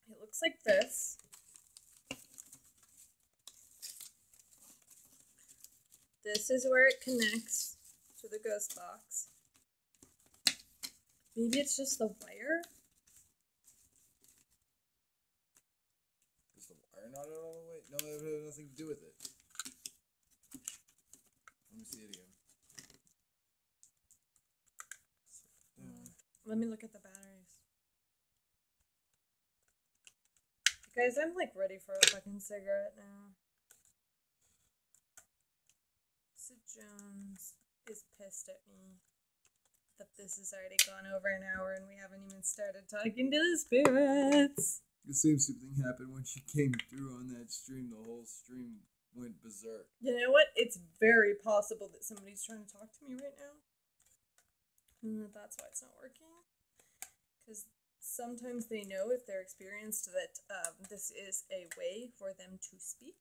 It looks like this. This is where it connects to the Ghost Box. Maybe it's just the wire? Is the wire not out all the way? No, that has nothing to do with it. Let me see it again. Let me look at the batteries. Guys, I'm like ready for a fucking cigarette now. Sid Jones is pissed at me that this has already gone over an hour and we haven't even started talking to the spirits. The same stupid thing happened when she came through on that stream. The whole stream went berserk. You know what? It's very possible that somebody's trying to talk to me right now. And that's why it's not working. Because sometimes they know, if they're experienced, that this is a way for them to speak.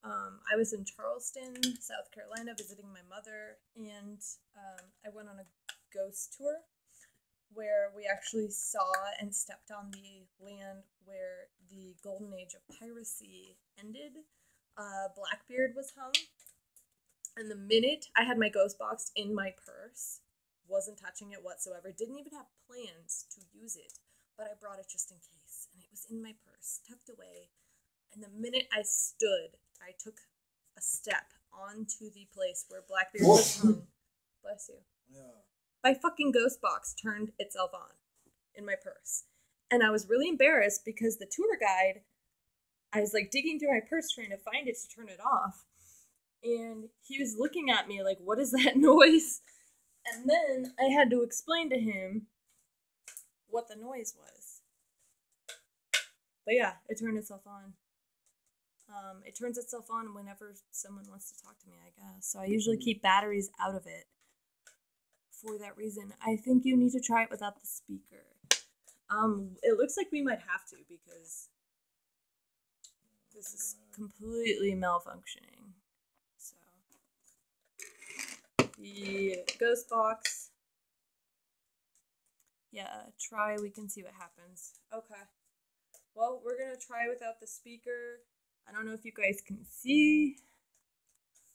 I was in Charleston, South Carolina, visiting my mother, and I went on a ghost tour where we actually saw and stepped on the land where the golden age of piracy ended. Blackbeard was hung, and the minute I had my ghost box in my purse, wasn't touching it whatsoever, didn't even have plans to use it, but I brought it just in case, and it was in my purse, tucked away, and the minute I stood, I took a step onto the place where Blackbeard was hung. Bless you. Yeah. My fucking ghost box turned itself on in my purse. And I was really embarrassed because the tour guide, I was like digging through my purse trying to find it to turn it off. And he was looking at me like, what is that noise? And then I had to explain to him what the noise was. But yeah, it turned itself on. It turns itself on whenever someone wants to talk to me, I guess. So I usually keep batteries out of it for that reason. I think you need to try it without the speaker. It looks like we might have to because this is completely malfunctioning. So the ghost box. Yeah, try. We can see what happens. Okay. Well, we're gonna try without the speaker. I don't know if you guys can see.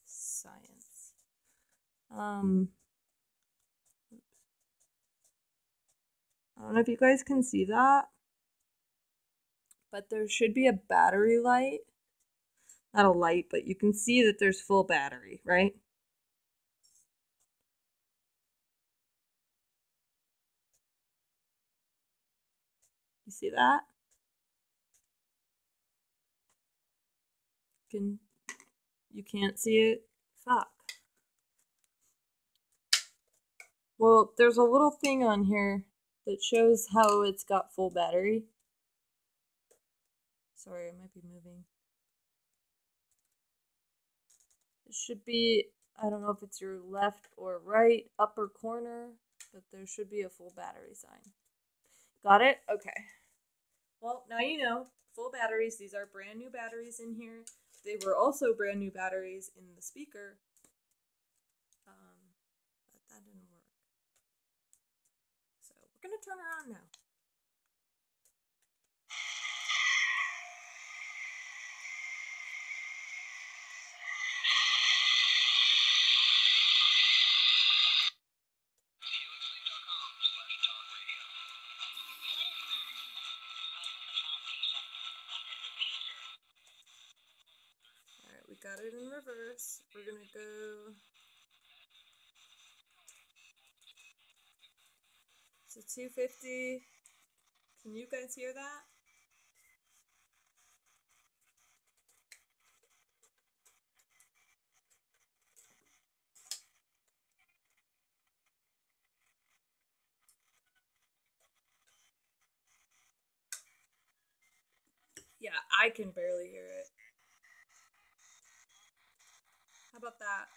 Science. I don't know if you guys can see that, but there should be a battery light. Not a light, but you can see that there's full battery, right? You see that? You can't see it? Fuck. Well, there's a little thing on here that shows how it's got full battery. Sorry, I might be moving. It should be, I don't know if it's your left or right upper corner, but there should be a full battery sign. Got it? Okay. Well, now you know. Full batteries. These are brand new batteries in here. They were also brand new batteries in the speaker. But that didn't work. So we're going to turn around now. Alright, we got it in reverse. We're going to go... So 250. Can you guys hear that? Yeah, I can barely hear it. How about that?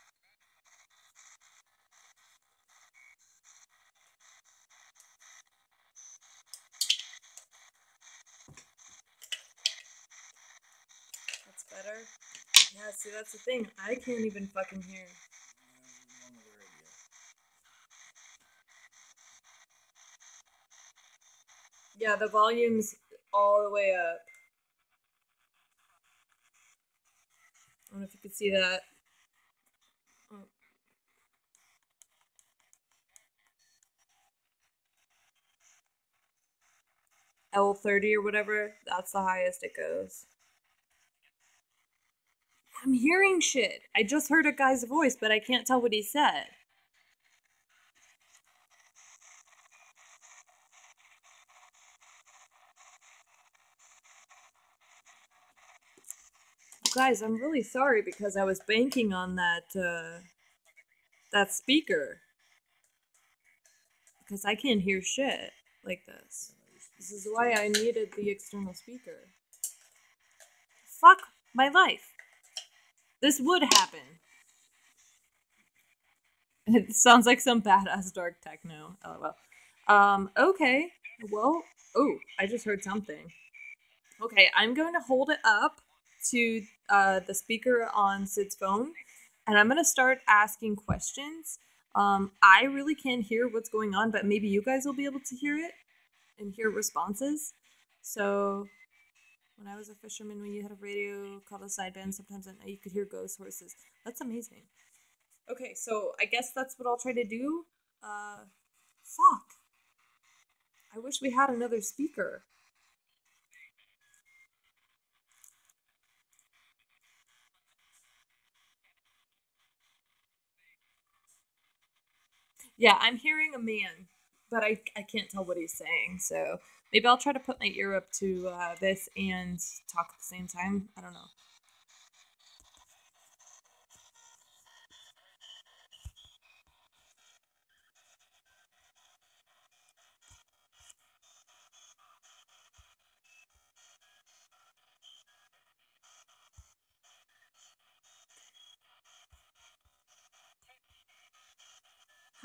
That's better. Yeah, see, that's the thing. I can't even fucking hear. Yeah, the volume's all the way up. I don't know if you can see that. Oh. L30 or whatever, that's the highest it goes. I'm hearing shit. I just heard a guy's voice, but I can't tell what he said. Guys, I'm really sorry because I was banking on that speaker. Because I can't hear shit like this. This is why I needed the external speaker. Fuck my life. This would happen. It sounds like some badass dark techno. LOL. Okay. Well, oh, I just heard something. Okay, I'm going to hold it up to the speaker on Sid's phone, and I'm going to start asking questions. I really can't hear what's going on, but maybe you guys will be able to hear it and hear responses. So, when I was a fisherman, when you had a radio called a sideband, sometimes at night you could hear ghost horses. That's amazing. Okay, so I guess that's what I'll try to do. Fuck. I wish we had another speaker. Yeah, I'm hearing a man, but I can't tell what he's saying, so maybe I'll try to put my ear up to this and talk at the same time. I don't know.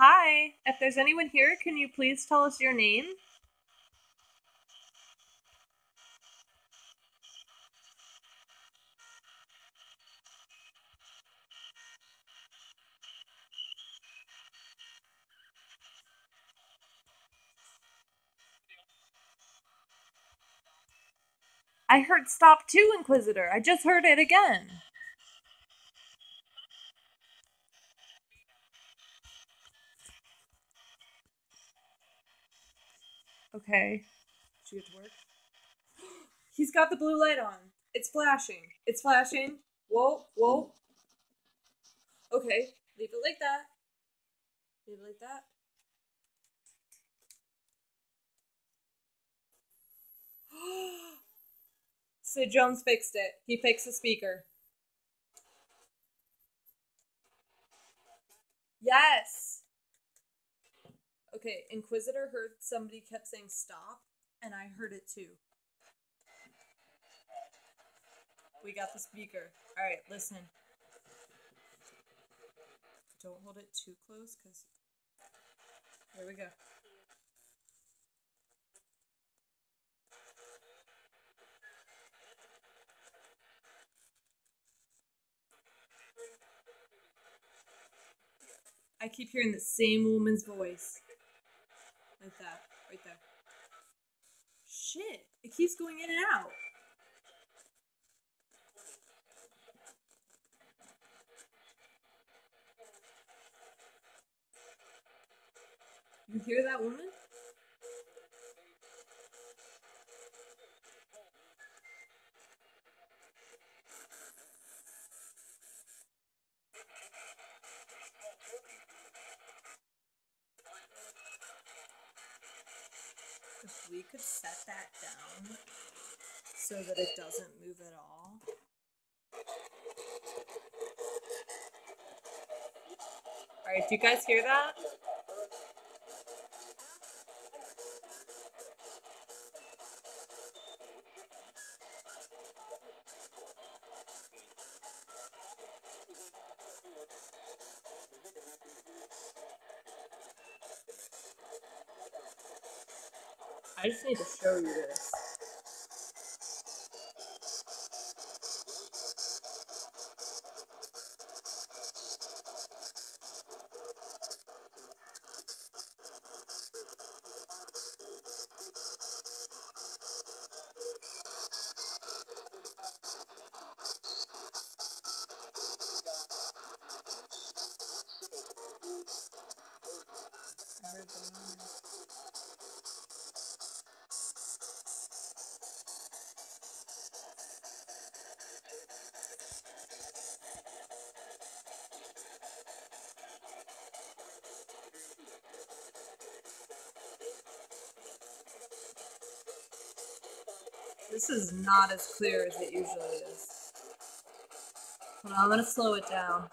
Hi, if there's anyone here, can you please tell us your name? I heard stop too, Inquisitor. I just heard it again. Okay. Did you get to work? He's got the blue light on. It's flashing. It's flashing. Whoa, whoa. Okay, leave it like that. Leave it like that. Sid Jones fixed it. He fixed the speaker. Yes! Okay, Inquisitor heard somebody kept saying stop, and I heard it too. We got the speaker. Alright, listen. Don't hold it too close, because... Here we go. I keep hearing the same woman's voice. Like that. Right there. Shit! It keeps going in and out. You hear that woman? If we could set that down so that it doesn't move at all. Alright, do you guys hear that? I just need to show you this. I heard the moment. This is not as clear as it usually is. Hold on, I'm gonna slow it down.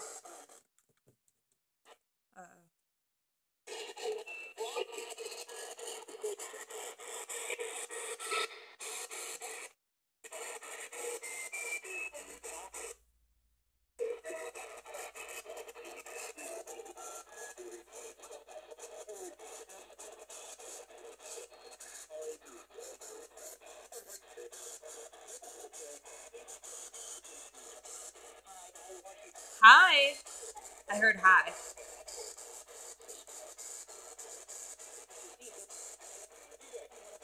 Hi. I heard hi.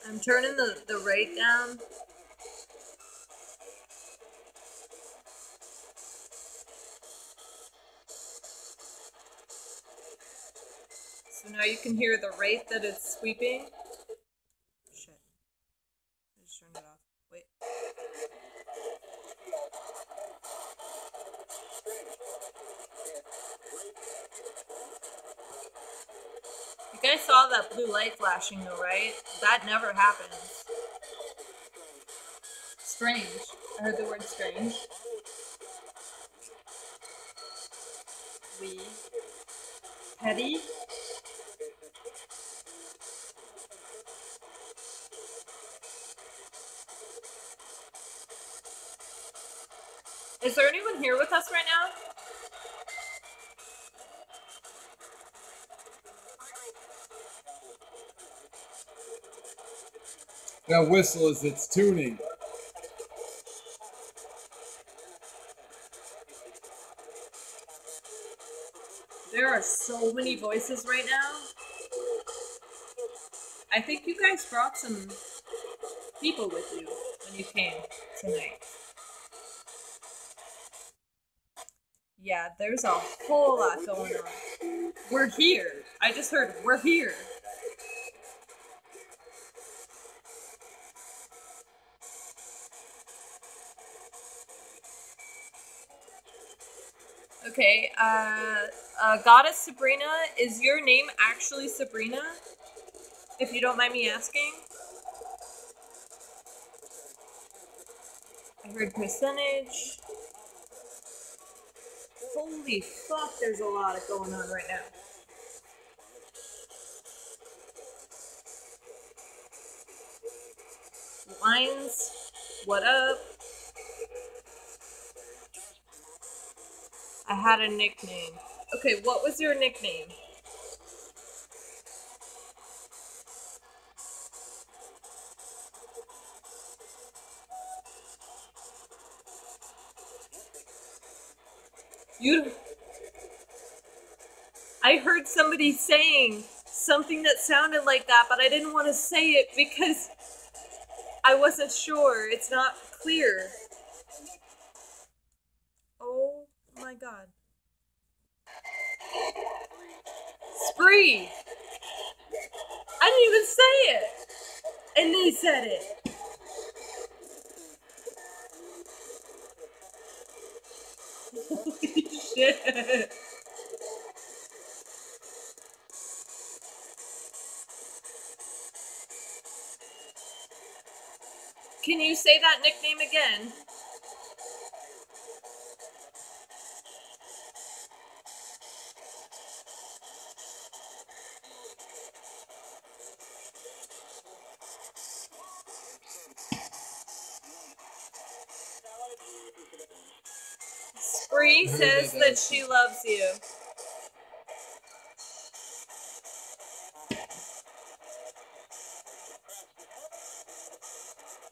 I'm turning the rate down. So now you can hear the rate that it's sweeping. Shit. I just turned it off. Wait. You guys saw that blue light flashing though, right? That never happens. Strange. I heard the word strange. Petty. Is there anyone here with us right now? That whistle is its tuning. There are so many voices right now. I think you guys brought some people with you when you came tonight. Yeah, there's a whole lot going on. We're here. I just heard we're here. Okay, Goddess Sabrina, is your name actually Sabrina? If you don't mind me asking. I heard percentage. Holy fuck, there's a lot going on right now. Lines, what up? I had a nickname. Okay, what was your nickname? I heard somebody saying something that sounded like that, but I didn't want to say it because I wasn't sure. It's not clear. Oh my god. Spree! I didn't even say it! And they said it. Holy shit. Can you say that nickname again? Spree says that she loves you.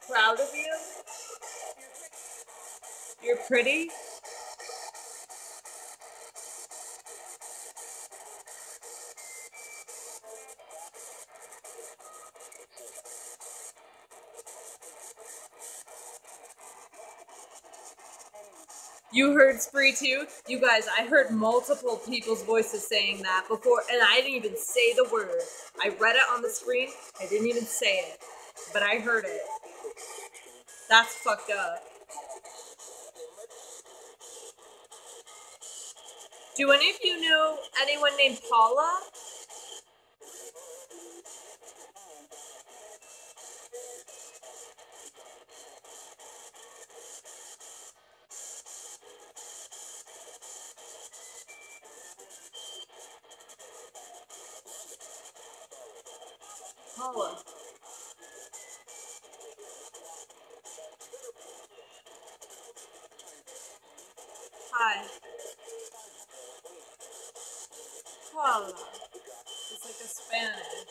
Proud of you? You're pretty? You heard Spree too? You guys, I heard multiple people's voices saying that before, and I didn't even say the word. I read it on the screen, I didn't even say it, but I heard it. That's fucked up. Do any of you know anyone named Paula? Paula. Hi. Paula. It's like a Spanish.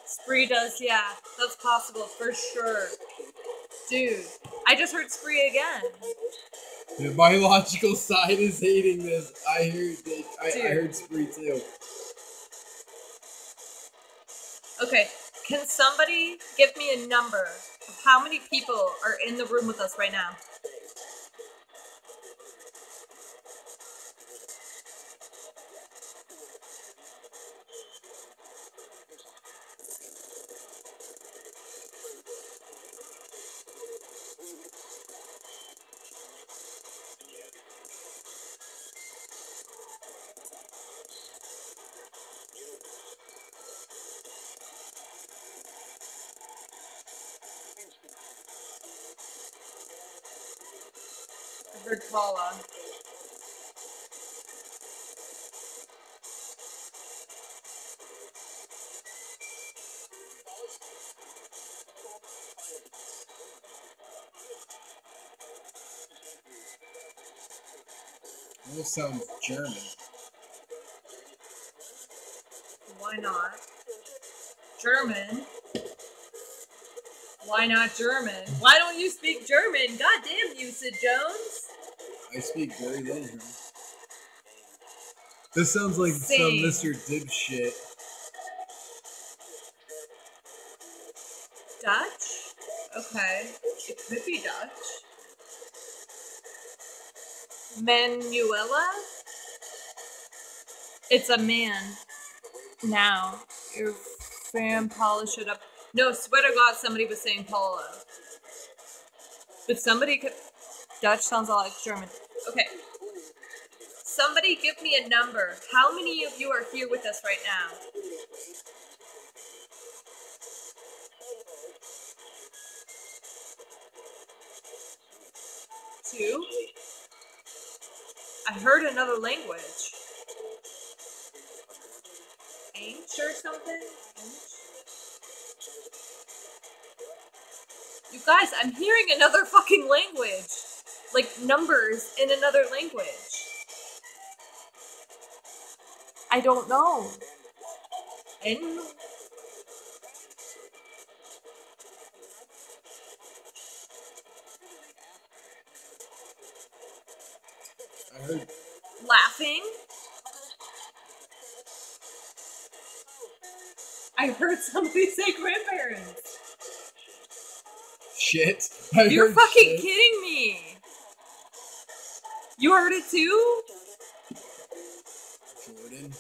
Spree does, yeah. That's possible, for sure. Dude, I just heard spree again. The biological side is hating this. I heard spree too. Okay, can somebody give me a number of how many people are in the room with us right now? I heard Paula. Almost sounds German. Why not? German? Why not German? Why don't you speak German? God damn you, Sid Jones. I speak very little German. This sounds like Same. some Mr. Dipshit. Dutch? Okay. It could be Dutch. Manuela? It's a man. Now. Your fan polish it up. No, swear to God, somebody was saying Paula. But somebody could. Dutch sounds a lot like German. Okay. Somebody give me a number. How many of you are here with us right now? Two? I heard another language. Ainch or something? Ainch? You guys, I'm hearing another fucking language. Like numbers in another language. I don't know. And I heard laughing. I heard somebody say grandparents. shit. You're heard fucking shit. kidding me. You heard it too? Jordan.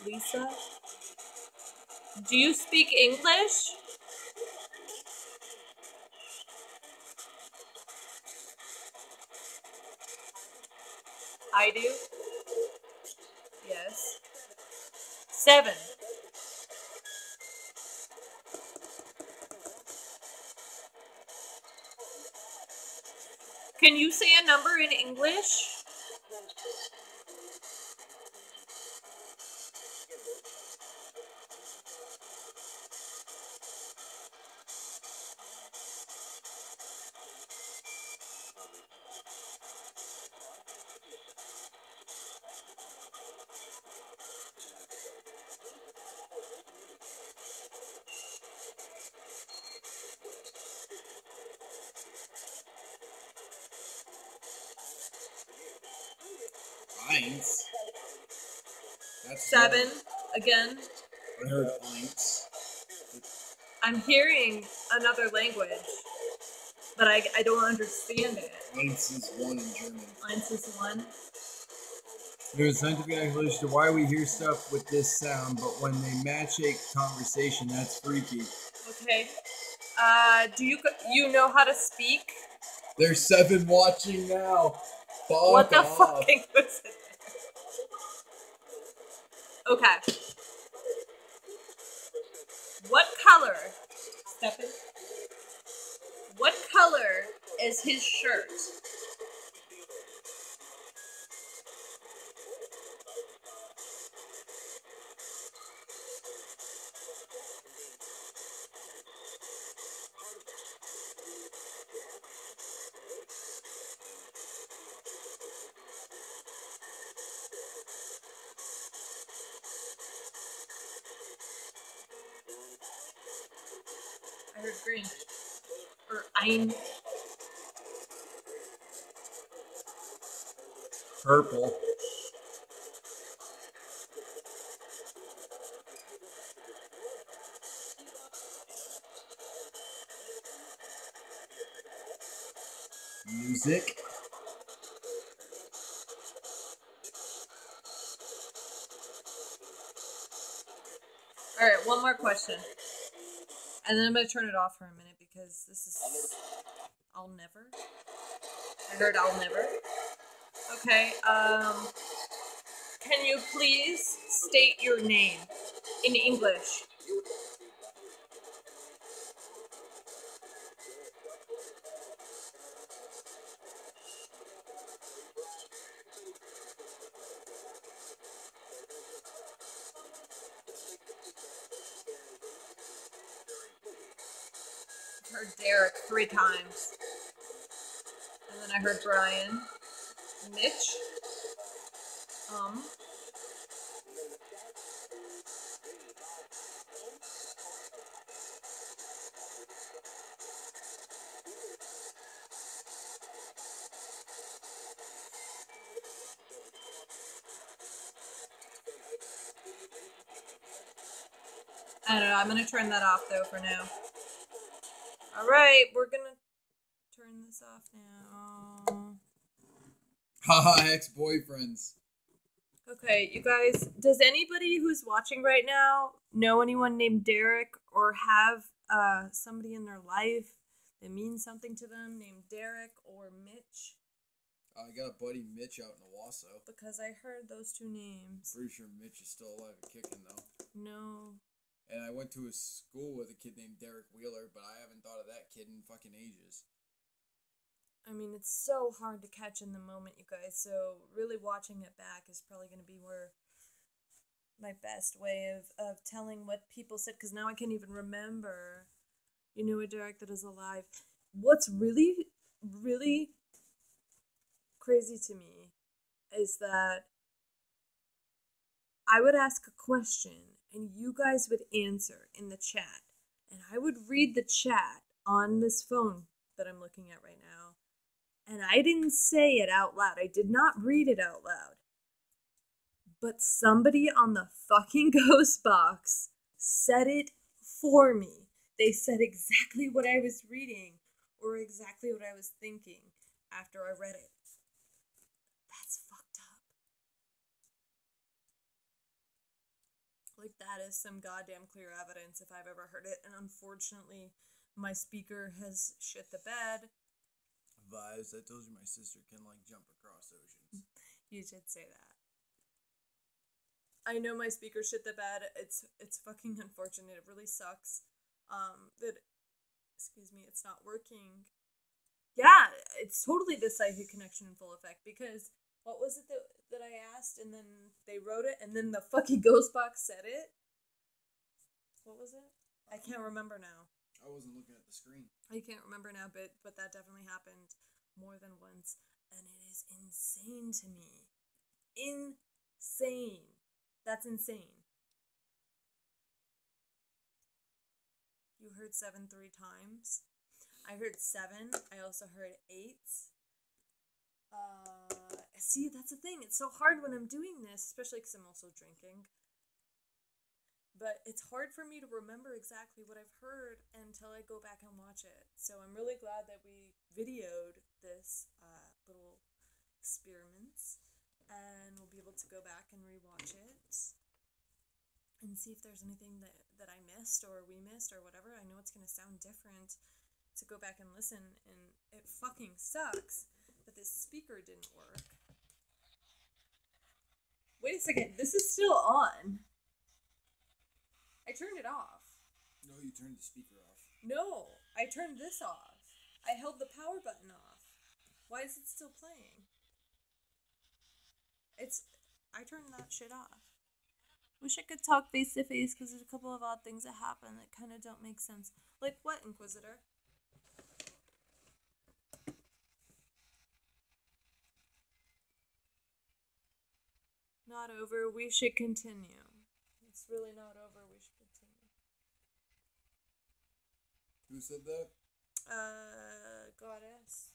Lisa? Do you speak English? I do. Yes. 7. Can you say a number in English? Eins. That's 7. one. Again. I heard eins. I'm hearing another language, but I don't understand it. Eins is one in German. Eins is 1. There's a scientific explanation to why we hear stuff with this sound, but when they match a conversation, that's freaky. Okay. Do you know how to speak? There's 7 watching now. Fuck What the off. fucking was it? Okay. What color? Stefan? What color is his shirt? heard green. Or ein. Purple. Music. Alright, one more question. And then I'm going to turn it off for a minute because this is... I'll never. I heard I'll never. Okay, can you please state your name in English? I heard Derek 3 times. And then I heard Brian. Mitch. I don't know, I'm gonna turn that off though for now. Alright, we're gonna turn this off now. Haha, ex-boyfriends. Okay, you guys, does anybody who's watching right now know anyone named Derek or have somebody in their life that means something to them named Derek or Mitch? I got a buddy Mitch out in Owasso. Because I heard those 2 names. Pretty sure Mitch is still alive and kicking though. No. And I went to a school with a kid named Derek Wheeler, but I haven't thought of that kid in fucking ages. I mean, it's so hard to catch in the moment, you guys, so really watching it back is probably going to be where my best way of telling what people said, because now I can't even remember. You know a Derek that is alive. What's really, really crazy to me is that I would ask a question, and you guys would answer in the chat, and I would read the chat on this phone that I'm looking at right now. And I didn't say it out loud. I did not read it out loud. But somebody on the fucking ghost box said it for me. They said exactly what I was reading or exactly what I was thinking after I read it. That's fucked up. Like, that is some goddamn clear evidence if I've ever heard it. And unfortunately, my speaker has shit the bed. Vibes, I told you my sister can, like, jump across oceans. You should say that. I know my speaker shit the bed. It's fucking unfortunate. It really sucks. That, excuse me, it's not working. Yeah, it's totally the psychic connection in full effect, because what was it that I asked, and then they wrote it, and then the fucking ghost box said it? What was it? I can't remember now. I wasn't looking at the screen. I can't remember now, but that definitely happened more than once, and it is insane to me. Insane. That's insane. You heard 7 3 times. I heard 7. I also heard 8. See, that's the thing. It's so hard when I'm doing this, especially because I'm also drinking. But it's hard for me to remember exactly what I've heard until I go back and watch it. So I'm really glad that we videoed this little experiments. And we'll be able to go back and rewatch it. And see if there's anything that I missed or we missed or whatever. I know it's going to sound different to go back and listen. And it fucking sucks that this speaker didn't work. Wait a second. This is still on. I turned it off. No, you turned the speaker off. No, I turned this off. I held the power button off. Why is it still playing? I turned that shit off. Wish I could talk face to face because there's a couple of odd things that happen that kind of don't make sense. Like what, Inquisitor? Not over. We should continue. It's really not over. We should continue. Who said that? Goddess.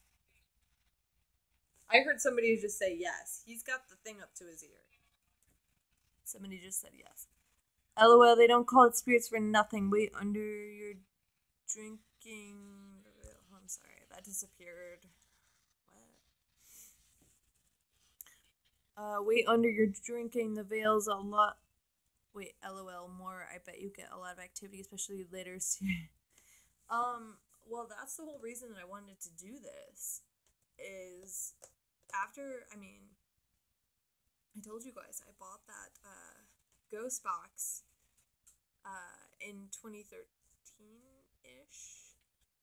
I heard somebody just say yes. He's got the thing up to his ear. Somebody just said yes. LOL, they don't call it spirits for nothing. Wait under your drinking. Oh, I'm sorry, that disappeared. What? Wait under your drinking. The veil's a lot. Wait, LOL, more. I bet you get a lot of activity, especially later. Well, that's the whole reason that I wanted to do this. Is after, I told you guys I bought that ghost box in 2013-ish,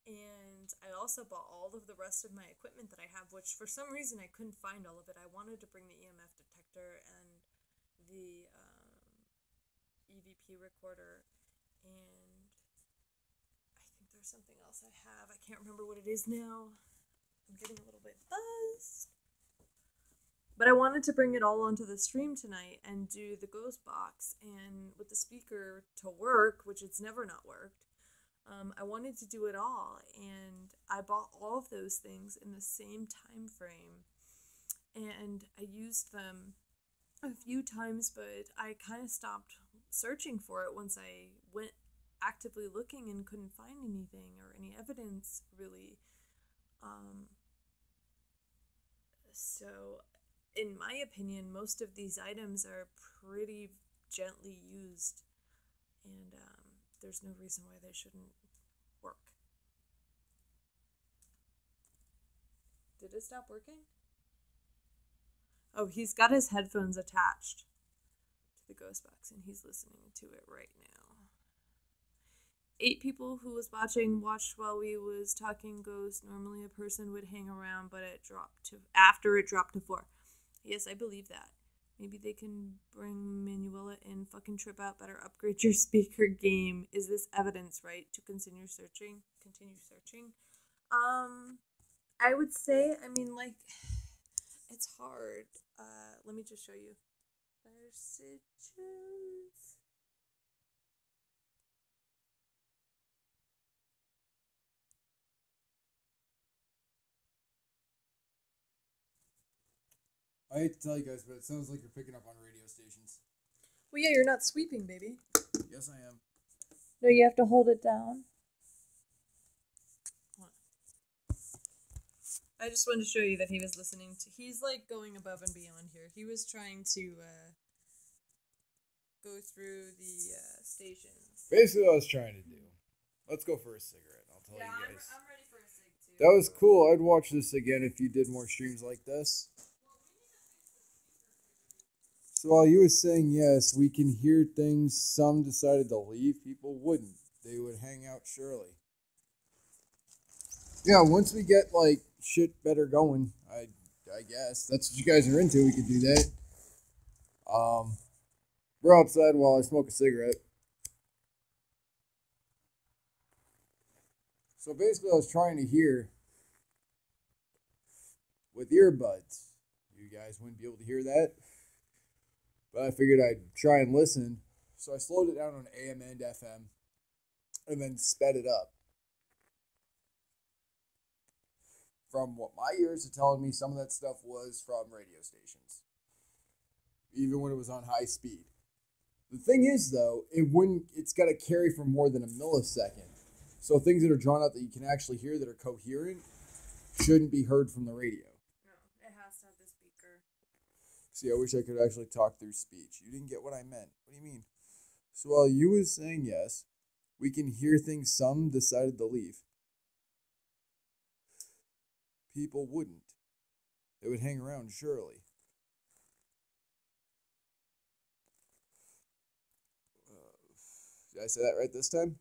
and I also bought all of the rest of my equipment that I have, which for some reason I couldn't find all of it. I wanted to bring the EMF detector and the EVP recorder, and I think there's something else I have. I can't remember what it is now. I'm getting a little bit buzzed. But I wanted to bring it all onto the stream tonight and do the ghost box, and with the speaker to work, which it's never not worked. I wanted to do it all, and I bought all of those things in the same time frame, and I used them a few times, but I kind of stopped searching for it once I went actively looking and couldn't find anything or any evidence really. So in my opinion, most of these items are pretty gently used, and there's no reason why they shouldn't work. Did it stop working? Oh, he's got his headphones attached to the ghost box, and he's listening to it right now. 8 people who was watched while we was talking ghost. Normally a person would hang around, but after it dropped to 4. Yes, I believe that. Maybe they can bring Manuela in, fucking trip out, better upgrade your speaker game. Is this evidence, right? To continue searching? I would say, it's hard. Let me just show you. Messages. I hate to tell you guys, but it sounds like you're picking up on radio stations. Well, yeah, you're not sweeping, baby. Yes, I am. No, you have to hold it down. I just wanted to show you that he was listening to... He's, going above and beyond here. He was trying to, go through the, stations. Basically what I was trying to do. Let's go for a cigarette. I'll tell you guys. I'm ready for a cig, too. That was cool. I'd watch this again if you did more streams like this. So while you were saying yes, we can hear things. Some decided to leave. People wouldn't. They would hang out surely. Yeah, once we get shit better going, I guess that's what you guys are into. We could do that. We're outside while I smoke a cigarette. So basically, I was trying to hear with earbuds. You guys wouldn't be able to hear that. But I figured I'd try and listen. So I slowed it down on AM and FM. And then sped it up. From what my ears are telling me, some of that stuff was from radio stations. Even when it was on high speed. The thing is, though, it's got to carry for more than a millisecond. So things that are drawn out that you can actually hear that are coherent shouldn't be heard from the radio. It has to have the speaker. See, I wish I could actually talk through speech. You didn't get what I meant. What do you mean? So while you was saying yes, we can hear things some decided to leave. People wouldn't. They would hang around, surely. Did I say that right this time?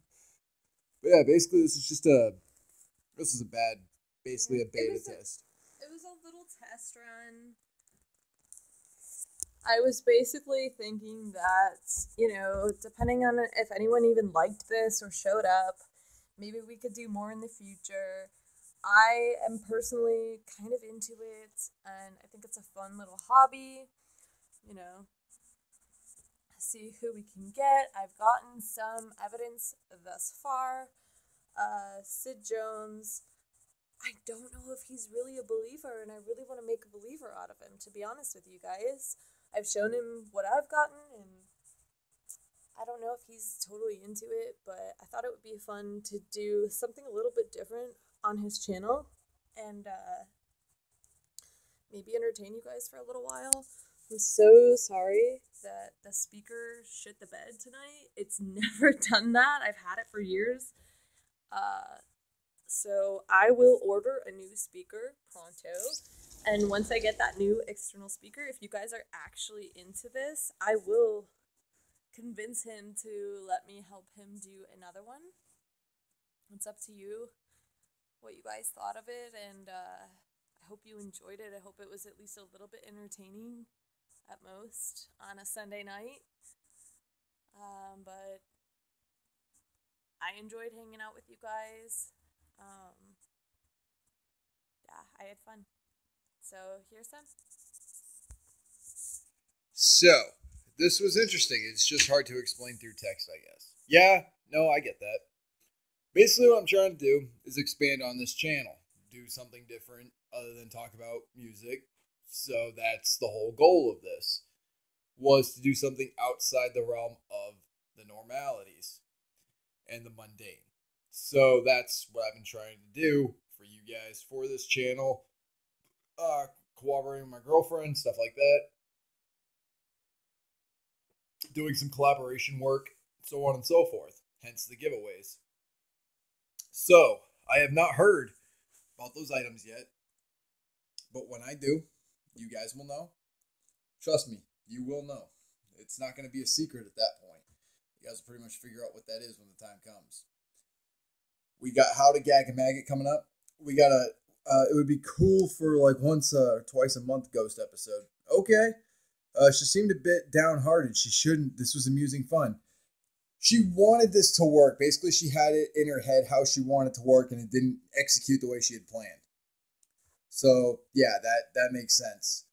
But yeah, basically this is a beta test. It was a little test run. I was basically thinking that, depending on if anyone even liked this or showed up, maybe we could do more in the future. I am personally kind of into it, and I think it's a fun little hobby, see who we can get. I've gotten some evidence thus far. Sid Jones, I don't know if he's really a believer, and I really want to make a believer out of him, to be honest with you guys. I've shown him what I've gotten, and I don't know if he's totally into it, but I thought it would be fun to do something a little bit different on his channel, and maybe entertain you guys for a little while. I'm so sorry that the speaker shit the bed tonight. It's never done that. I've had it for years. So I will order a new speaker pronto. And once I get that new external speaker, if you guys are actually into this, I will convince him to let me help him do another one. It's up to you what you guys thought of it, and I hope you enjoyed it. I hope it was at least a little bit entertaining at most on a Sunday night. But I enjoyed hanging out with you guys. Yeah, I had fun. So here's some. So, this was interesting. It's just hard to explain through text, I guess. Yeah, no, I get that. Basically, what I'm trying to do is expand on this channel. Do something different other than talk about music. So that's the whole goal of this, was to do something outside the realm of the normalities and the mundane. So that's what I've been trying to do for you guys for this channel. Cooperating with my girlfriend, stuff like that. Doing some collaboration work, so on and so forth. Hence the giveaways. So, I have not heard about those items yet. But when I do, you guys will know. Trust me, you will know. It's not going to be a secret at that point. You guys will pretty much figure out what that is when the time comes. We got How to Gag a Maggot coming up. We got it would be cool for like once or twice a month ghost episode. Okay. She seemed a bit downhearted. She shouldn't. This was amusing fun. She wanted this to work. Basically, she had it in her head how she wanted it to work, and it didn't execute the way she had planned. So, yeah, that makes sense.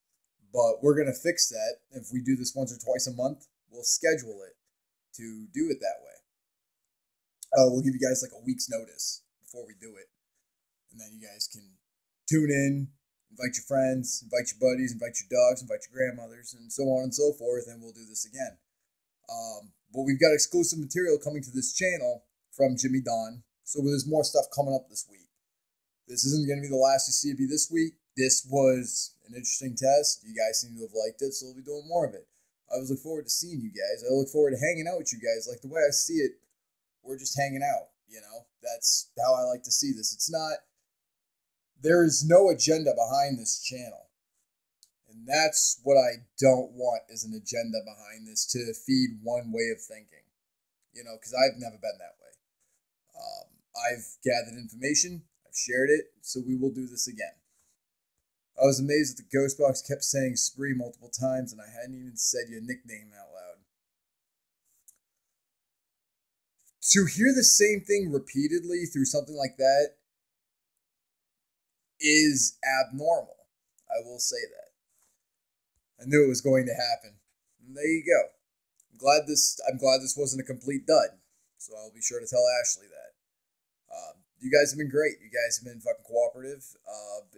But we're going to fix that. If we do this once or twice a month, we'll schedule it to do it that way. We'll give you guys like a week's notice before we do it. And then you guys can tune in, invite your friends, invite your buddies, invite your dogs, invite your grandmothers, and so on and so forth, and we'll do this again. But we've got exclusive material coming to this channel from Jimmy Don, so there's more stuff coming up this week. This isn't going to be the last you see of me this week. This was an interesting test. You guys seem to have liked it, so we'll be doing more of it. I was looking forward to seeing you guys. I look forward to hanging out with you guys. Like the way I see it, we're just hanging out, you know? That's how I like to see this. There is no agenda behind this channel. And that's what I don't want, is an agenda behind this to feed one way of thinking. You know, because I've never been that way. I've gathered information, I've shared it, so we will do this again. I was amazed that the ghost box kept saying Spree multiple times, and I hadn't even said your nickname out loud. To hear the same thing repeatedly through something like that is abnormal. I will say that. I knew it was going to happen. And there you go. I'm glad this wasn't a complete dud. So I'll be sure to tell Ashley that. You guys have been great. You guys have been fucking cooperative.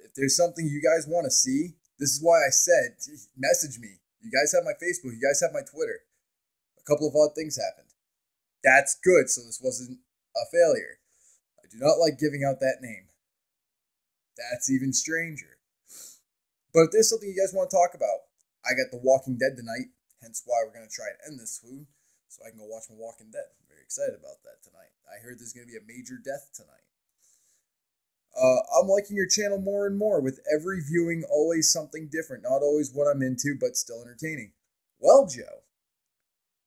If there's something you guys want to see, this is why I said, message me. You guys have my Facebook. You guys have my Twitter. A couple of odd things happened. That's good, so this wasn't a failure. I do not like giving out that name. That's even stranger. But if there's something you guys want to talk about, I got The Walking Dead tonight, hence why we're going to try and end this food, so I can go watch my Walking Dead. I'm very excited about that tonight. I heard there's going to be a major death tonight. I'm liking your channel more and more. With every viewing, always something different. Not always what I'm into, but still entertaining. Well, Joe,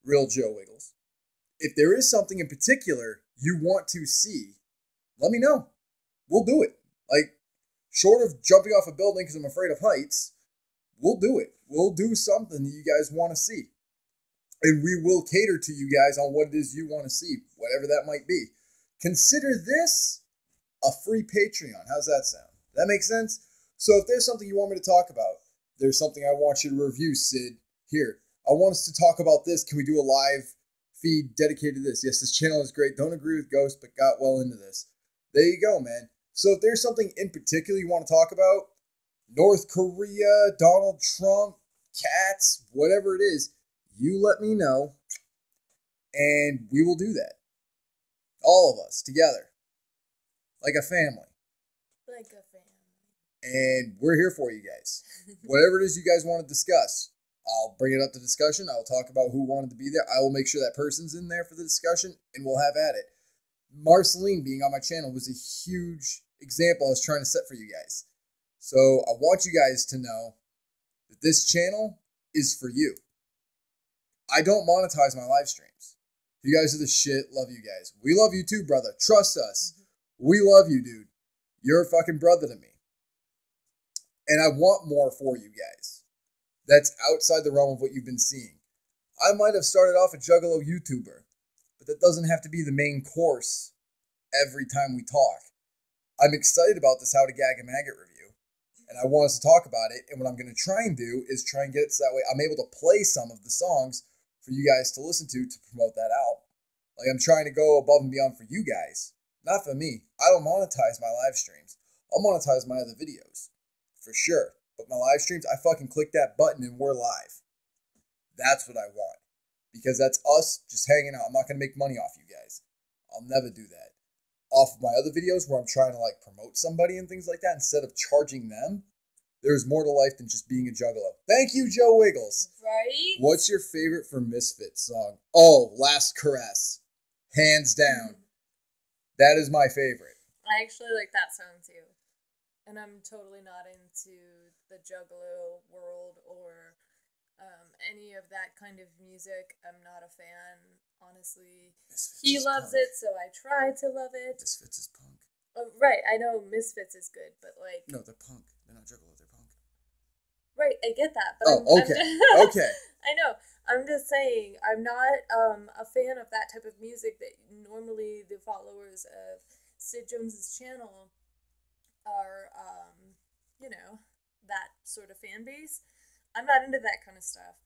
real Joe Wiggles, if there is something in particular you want to see, let me know. We'll do it. Like, short of jumping off a building because I'm afraid of heights, we'll do it. We'll do something that you guys want to see. And we will cater to you guys on what it is you want to see, whatever that might be. Consider this a free Patreon. How's that sound? That makes sense? So if there's something you want me to talk about, there's something I want you to review, Sid. Here, I want us to talk about this. Can we do a live feed dedicated to this. Yes, this channel is great. Don't agree with Ghost, but got well into this. There you go, man. So if there's something in particular you want to talk about, North Korea, Donald Trump, cats, whatever it is, you let me know, and we will do that. All of us together, like a family. Like a family. And we're here for you guys. Whatever it is you guys want to discuss, I'll bring it up to discussion. I'll talk about who wanted to be there. I will make sure that person's in there for the discussion, and we'll have at it. Marceline being on my channel was a huge example I was trying to set for you guys. So I want you guys to know that this channel is for you. I don't monetize my live streams. You guys are the shit. Love you guys. We love you too, brother. Trust us. We love you, dude. You're a fucking brother to me. And I want more for you guys. That's outside the realm of what you've been seeing. I might have started off a Juggalo YouTuber, but that doesn't have to be the main course every time we talk. I'm excited about this How to Gag a Maggot review, and I want us to talk about it, and what I'm going to try and do is try and get it so that way I'm able to play some of the songs for you guys to listen to promote that out. Like, I'm trying to go above and beyond for you guys, not for me. I don't monetize my live streams. I'll monetize my other videos, for sure. But my live streams, I fucking click that button and we're live. That's what I want. Because that's us just hanging out. I'm not going to make money off you guys. I'll never do that. Off of my other videos where I'm trying to like promote somebody and things like that, instead of charging them, there's more to life than just being a juggalo. Thank you, Joe Wiggles. Right? What's your favorite for Misfits song? Oh, Last Caress. Hands down. That is my favorite. I actually like that song too. And I'm totally not into the Juggalo world or any of that kind of music. I'm not a fan, honestly. Misfits He is loves punk. it, so I try to love it. Misfits is punk. Right, I know Misfits is good, but like... No, they're punk. They're not juggalo, they're punk. Right, I get that. But okay. Okay. I know. I'm just saying, I'm not a fan of that type of music that normally the followers of Sid Jones's channel are, you know, that sort of fan base. I'm not into that kind of stuff.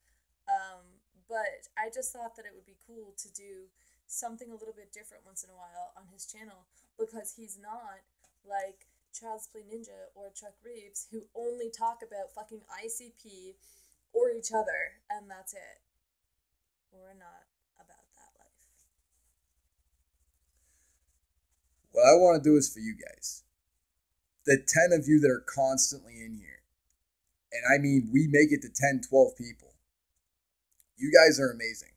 But I just thought that it would be cool to do something a little bit different once in a while on his channel, because he's not like Child's Play Ninja or Chuck Reeves, who only talk about fucking ICP or each other, and that's it. We're not about that life. What I want to do is for you guys. The 10 of you that are constantly in here. And I mean, we make it to 10, 12 people. You guys are amazing.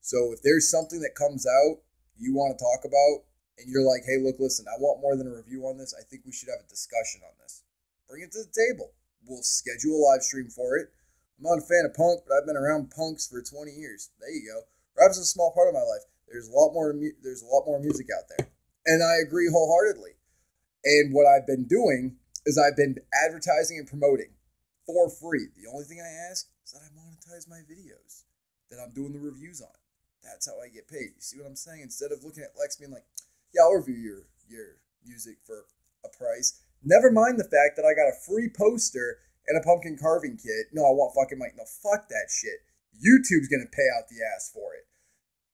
So if there's something that comes out you want to talk about, and you're like, hey, look, listen, I want more than a review on this. I think we should have a discussion on this. Bring it to the table. We'll schedule a live stream for it. I'm not a fan of punk, but I've been around punks for 20 years. There you go. Rap is a small part of my life. There's a lot more music out there. And I agree wholeheartedly. And what I've been doing is I've been advertising and promoting for free. The only thing I ask is that I monetize my videos that I'm doing the reviews on. That's how I get paid. You see what I'm saying? Instead of looking at Lex being like, yeah, I'll review your music for a price. Never mind the fact that I got a free poster and a pumpkin carving kit. No, I want fucking Mike. No, fuck that shit. YouTube's going to pay out the ass for it.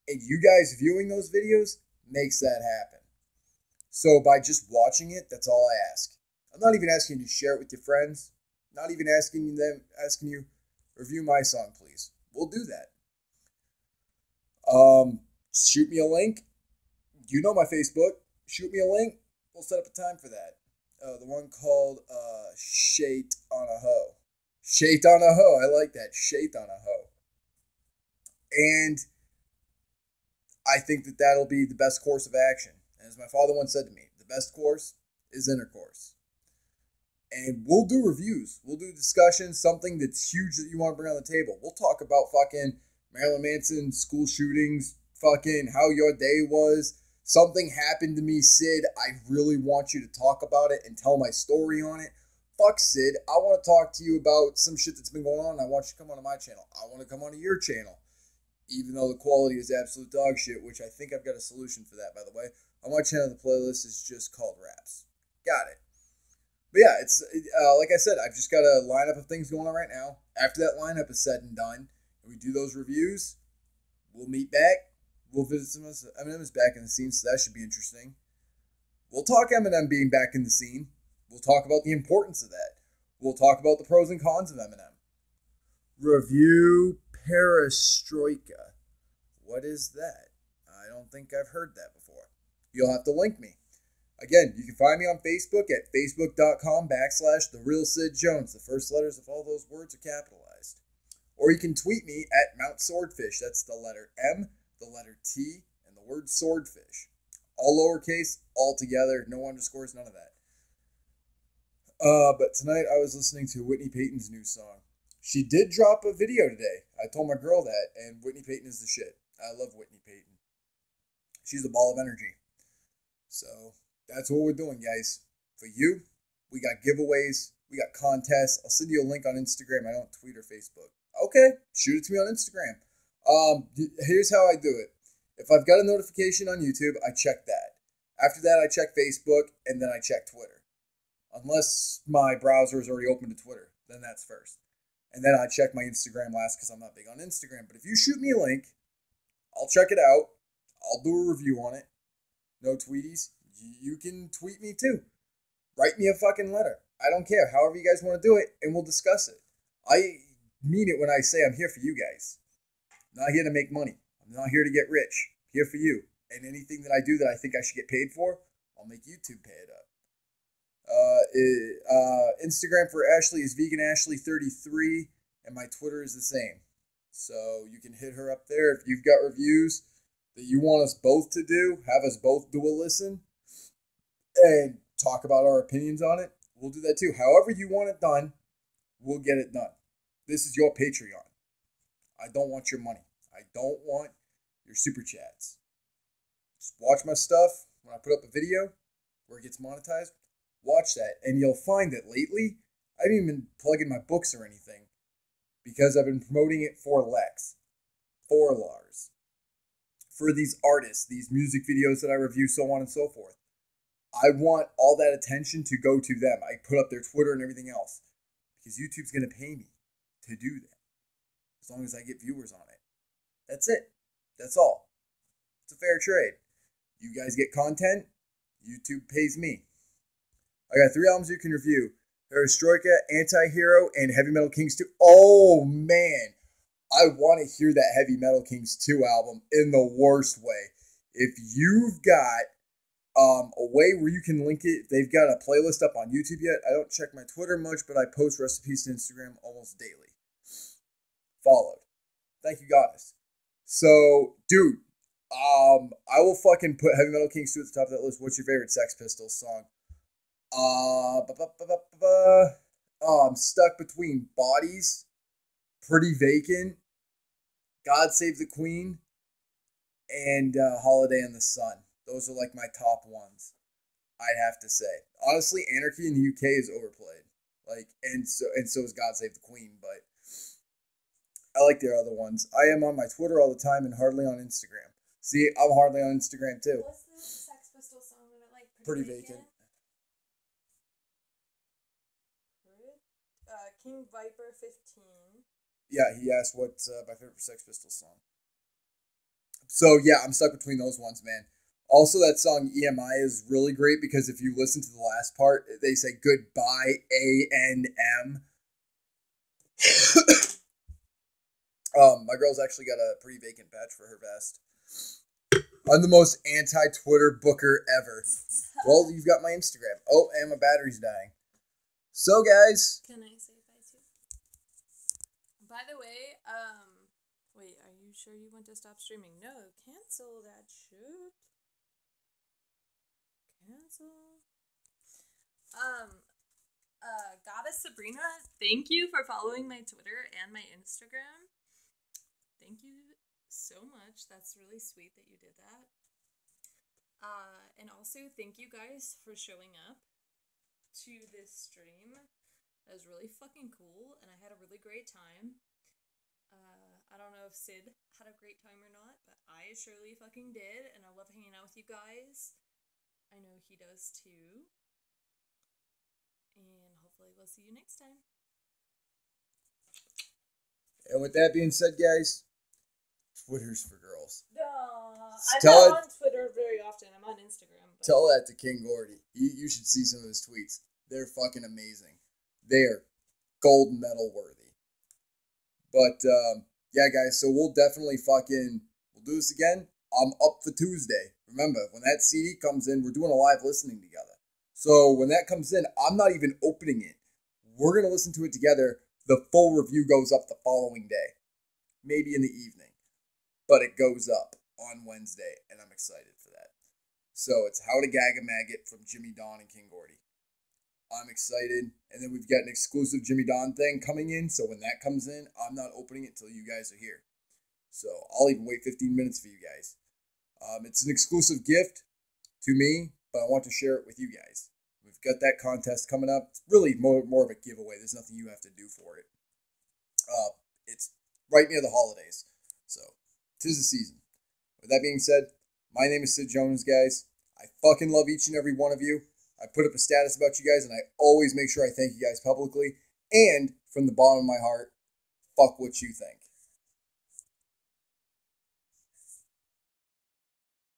And you guys viewing those videos makes that happen. So by just watching it, that's all I ask. I'm not even asking you to share it with your friends. Not even asking you, review my song, please. We'll do that. Shoot me a link. You know my Facebook. Shoot me a link. We'll set up a time for that. The one called Shate on a Hoe. Shate on a Hoe. I like that. Shate on a Hoe. And I think that that'll be the best course of action. And as my father once said to me, the best course is intercourse. And we'll do reviews. We'll do discussions, something that's huge that you want to bring on the table. We'll talk about fucking Marilyn Manson, school shootings, fucking how your day was. Something happened to me, Sid. I really want you to talk about it and tell my story on it. Fuck Sid. I want to talk to you about some shit that's been going on. I want you to come onto my channel. I want to come onto your channel. Even though the quality is absolute dog shit, which I think I've got a solution for that, by the way. On my channel, the playlist is just called Raps. Got it. But yeah, it's like I said, I've just got a lineup of things going on right now. After that lineup is said and done, and we do those reviews, we'll meet back, We'll visit some of Eminem is back in the scene, so that should be interesting. We'll talk Eminem being back in the scene. We'll talk about the importance of that. We'll talk about the pros and cons of Eminem. Review Perestroika. What is that? I don't think I've heard that before. You'll have to link me. Again, you can find me on Facebook at facebook.com/TheRealSidJones. The first letters of all those words are capitalized. Or you can tweet me at Mount Swordfish. That's the letter M, the letter T, and the word swordfish. All lowercase, all together, no underscores, none of that. But tonight I was listening to Whitney Peyton's new song. She did drop a video today. I told my girl that, and Whitney Peyton is the shit. I love Whitney Peyton. She's a ball of energy. So that's what we're doing, guys. For you, we got giveaways, we got contests. I'll send you a link on Instagram. I don't tweet or Facebook. Okay, shoot it to me on Instagram. Here's how I do it. If I've got a notification on YouTube, I check that. After that, I check Facebook, and then I check Twitter. Unless my browser is already open to Twitter, then that's first. And then I check my Instagram last because I'm not big on Instagram. But if you shoot me a link, I'll check it out. I'll do a review on it. No tweeties. You can tweet me too. Write me a fucking letter. I don't care. However you guys want to do it, and we'll discuss it. I mean it when I say I'm here for you guys. I'm not here to make money. I'm not here to get rich. I'm here for you. And anything that I do that I think I should get paid for, I'll make YouTube pay it up. Instagram for Ashley is VeganAshley33, and my Twitter is the same. So you can hit her up there. If you've got reviews that you want us both to do, have us both do a listen, and talk about our opinions on it, we'll do that too. However you want it done, we'll get it done. This is your Patreon. I don't want your money. I don't want your super chats. Just watch my stuff. When I put up a video where it gets monetized, watch that. And you'll find that lately, I haven't even been plugging my books or anything because I've been promoting it for Lex, for Lars, for these artists, these music videos that I review, so on and so forth. I want all that attention to go to them. I put up their Twitter and everything else because YouTube's going to pay me to do that as long as I get viewers on it. That's it. That's all. It's a fair trade. You guys get content, YouTube pays me. I got 3 albums you can review. Perestroika, Anti-Hero, and Heavy Metal Kings 2. Oh, man. I want to hear that Heavy Metal Kings 2 album in the worst way. If you've got a way where you can link it, they've got a playlist up on YouTube yet. I don't check my Twitter much, but I post recipes to Instagram almost daily. Followed. Thank you, guys. So, dude, I will fucking put Heavy Metal Kings 2 at the top of that list. What's your favorite Sex Pistols song? I'm stuck between Bodies, Pretty Vacant, God Save the Queen, and Holiday in the Sun. Those are like my top ones, I'd have to say. Honestly, Anarchy in the UK is overplayed. And so is God Save the Queen, but I like their other ones. I am on my Twitter all the time and hardly on Instagram. See, I'm hardly on Instagram too. What's the Sex Pistols song that I like? Pretty Vacant. King Viper 15. Yeah, he asked what's my favorite Sex Pistols song. So yeah, I'm stuck between those ones, man. Also, that song EMI is really great because if you listen to the last part, they say goodbye ANM. My girl's actually got a Pretty Vacant patch for her vest. I'm the most anti-Twitter booker ever. Well, you've got my Instagram. Oh, and my battery's dying. So, guys. Can I say bye too? By the way, wait, are you sure you want to stop streaming? No, cancel that shit. Cancel. Goddess Sabrina, thank you for following my Twitter and my Instagram. Thank you so much. That's really sweet that you did that. And also, thank you guys for showing up to this stream. That was really fucking cool, and I had a really great time. I don't know if Sid had a great time or not, but I surely fucking did, and I love hanging out with you guys. I know he does too. And hopefully we'll see you next time. And with that being said, guys, Twitter's for girls. Aww. I'm Tell not it. on Twitter very often. I'm on Instagram. But... Tell that to King Gordy. You should see some of his tweets. They're fucking amazing. They are gold medal worthy. But yeah, guys. So we'll definitely we'll do this again. I'm up for Tuesday. Remember, when that CD comes in, we're doing a live listening together. So when that comes in, I'm not even opening it. We're going to listen to it together. The full review goes up the following day. Maybe in the evening. But it goes up on Wednesday, and I'm excited for that. So it's How to Gag a Maggot from Jimmy Don and King Gordy. I'm excited. And then we've got an exclusive Jimmy Don thing coming in. So when that comes in, I'm not opening it until you guys are here. So I'll even wait 15 minutes for you guys. It's an exclusive gift to me, but I want to share it with you guys. We've got that contest coming up. It's really more of a giveaway. There's nothing you have to do for it. It's right near the holidays. So 'tis the season. With that being said, my name is Sid Jones, guys. I fucking love each and every one of you. I put up a status about you guys, and I always make sure I thank you guys publicly. And from the bottom of my heart, fuck what you think.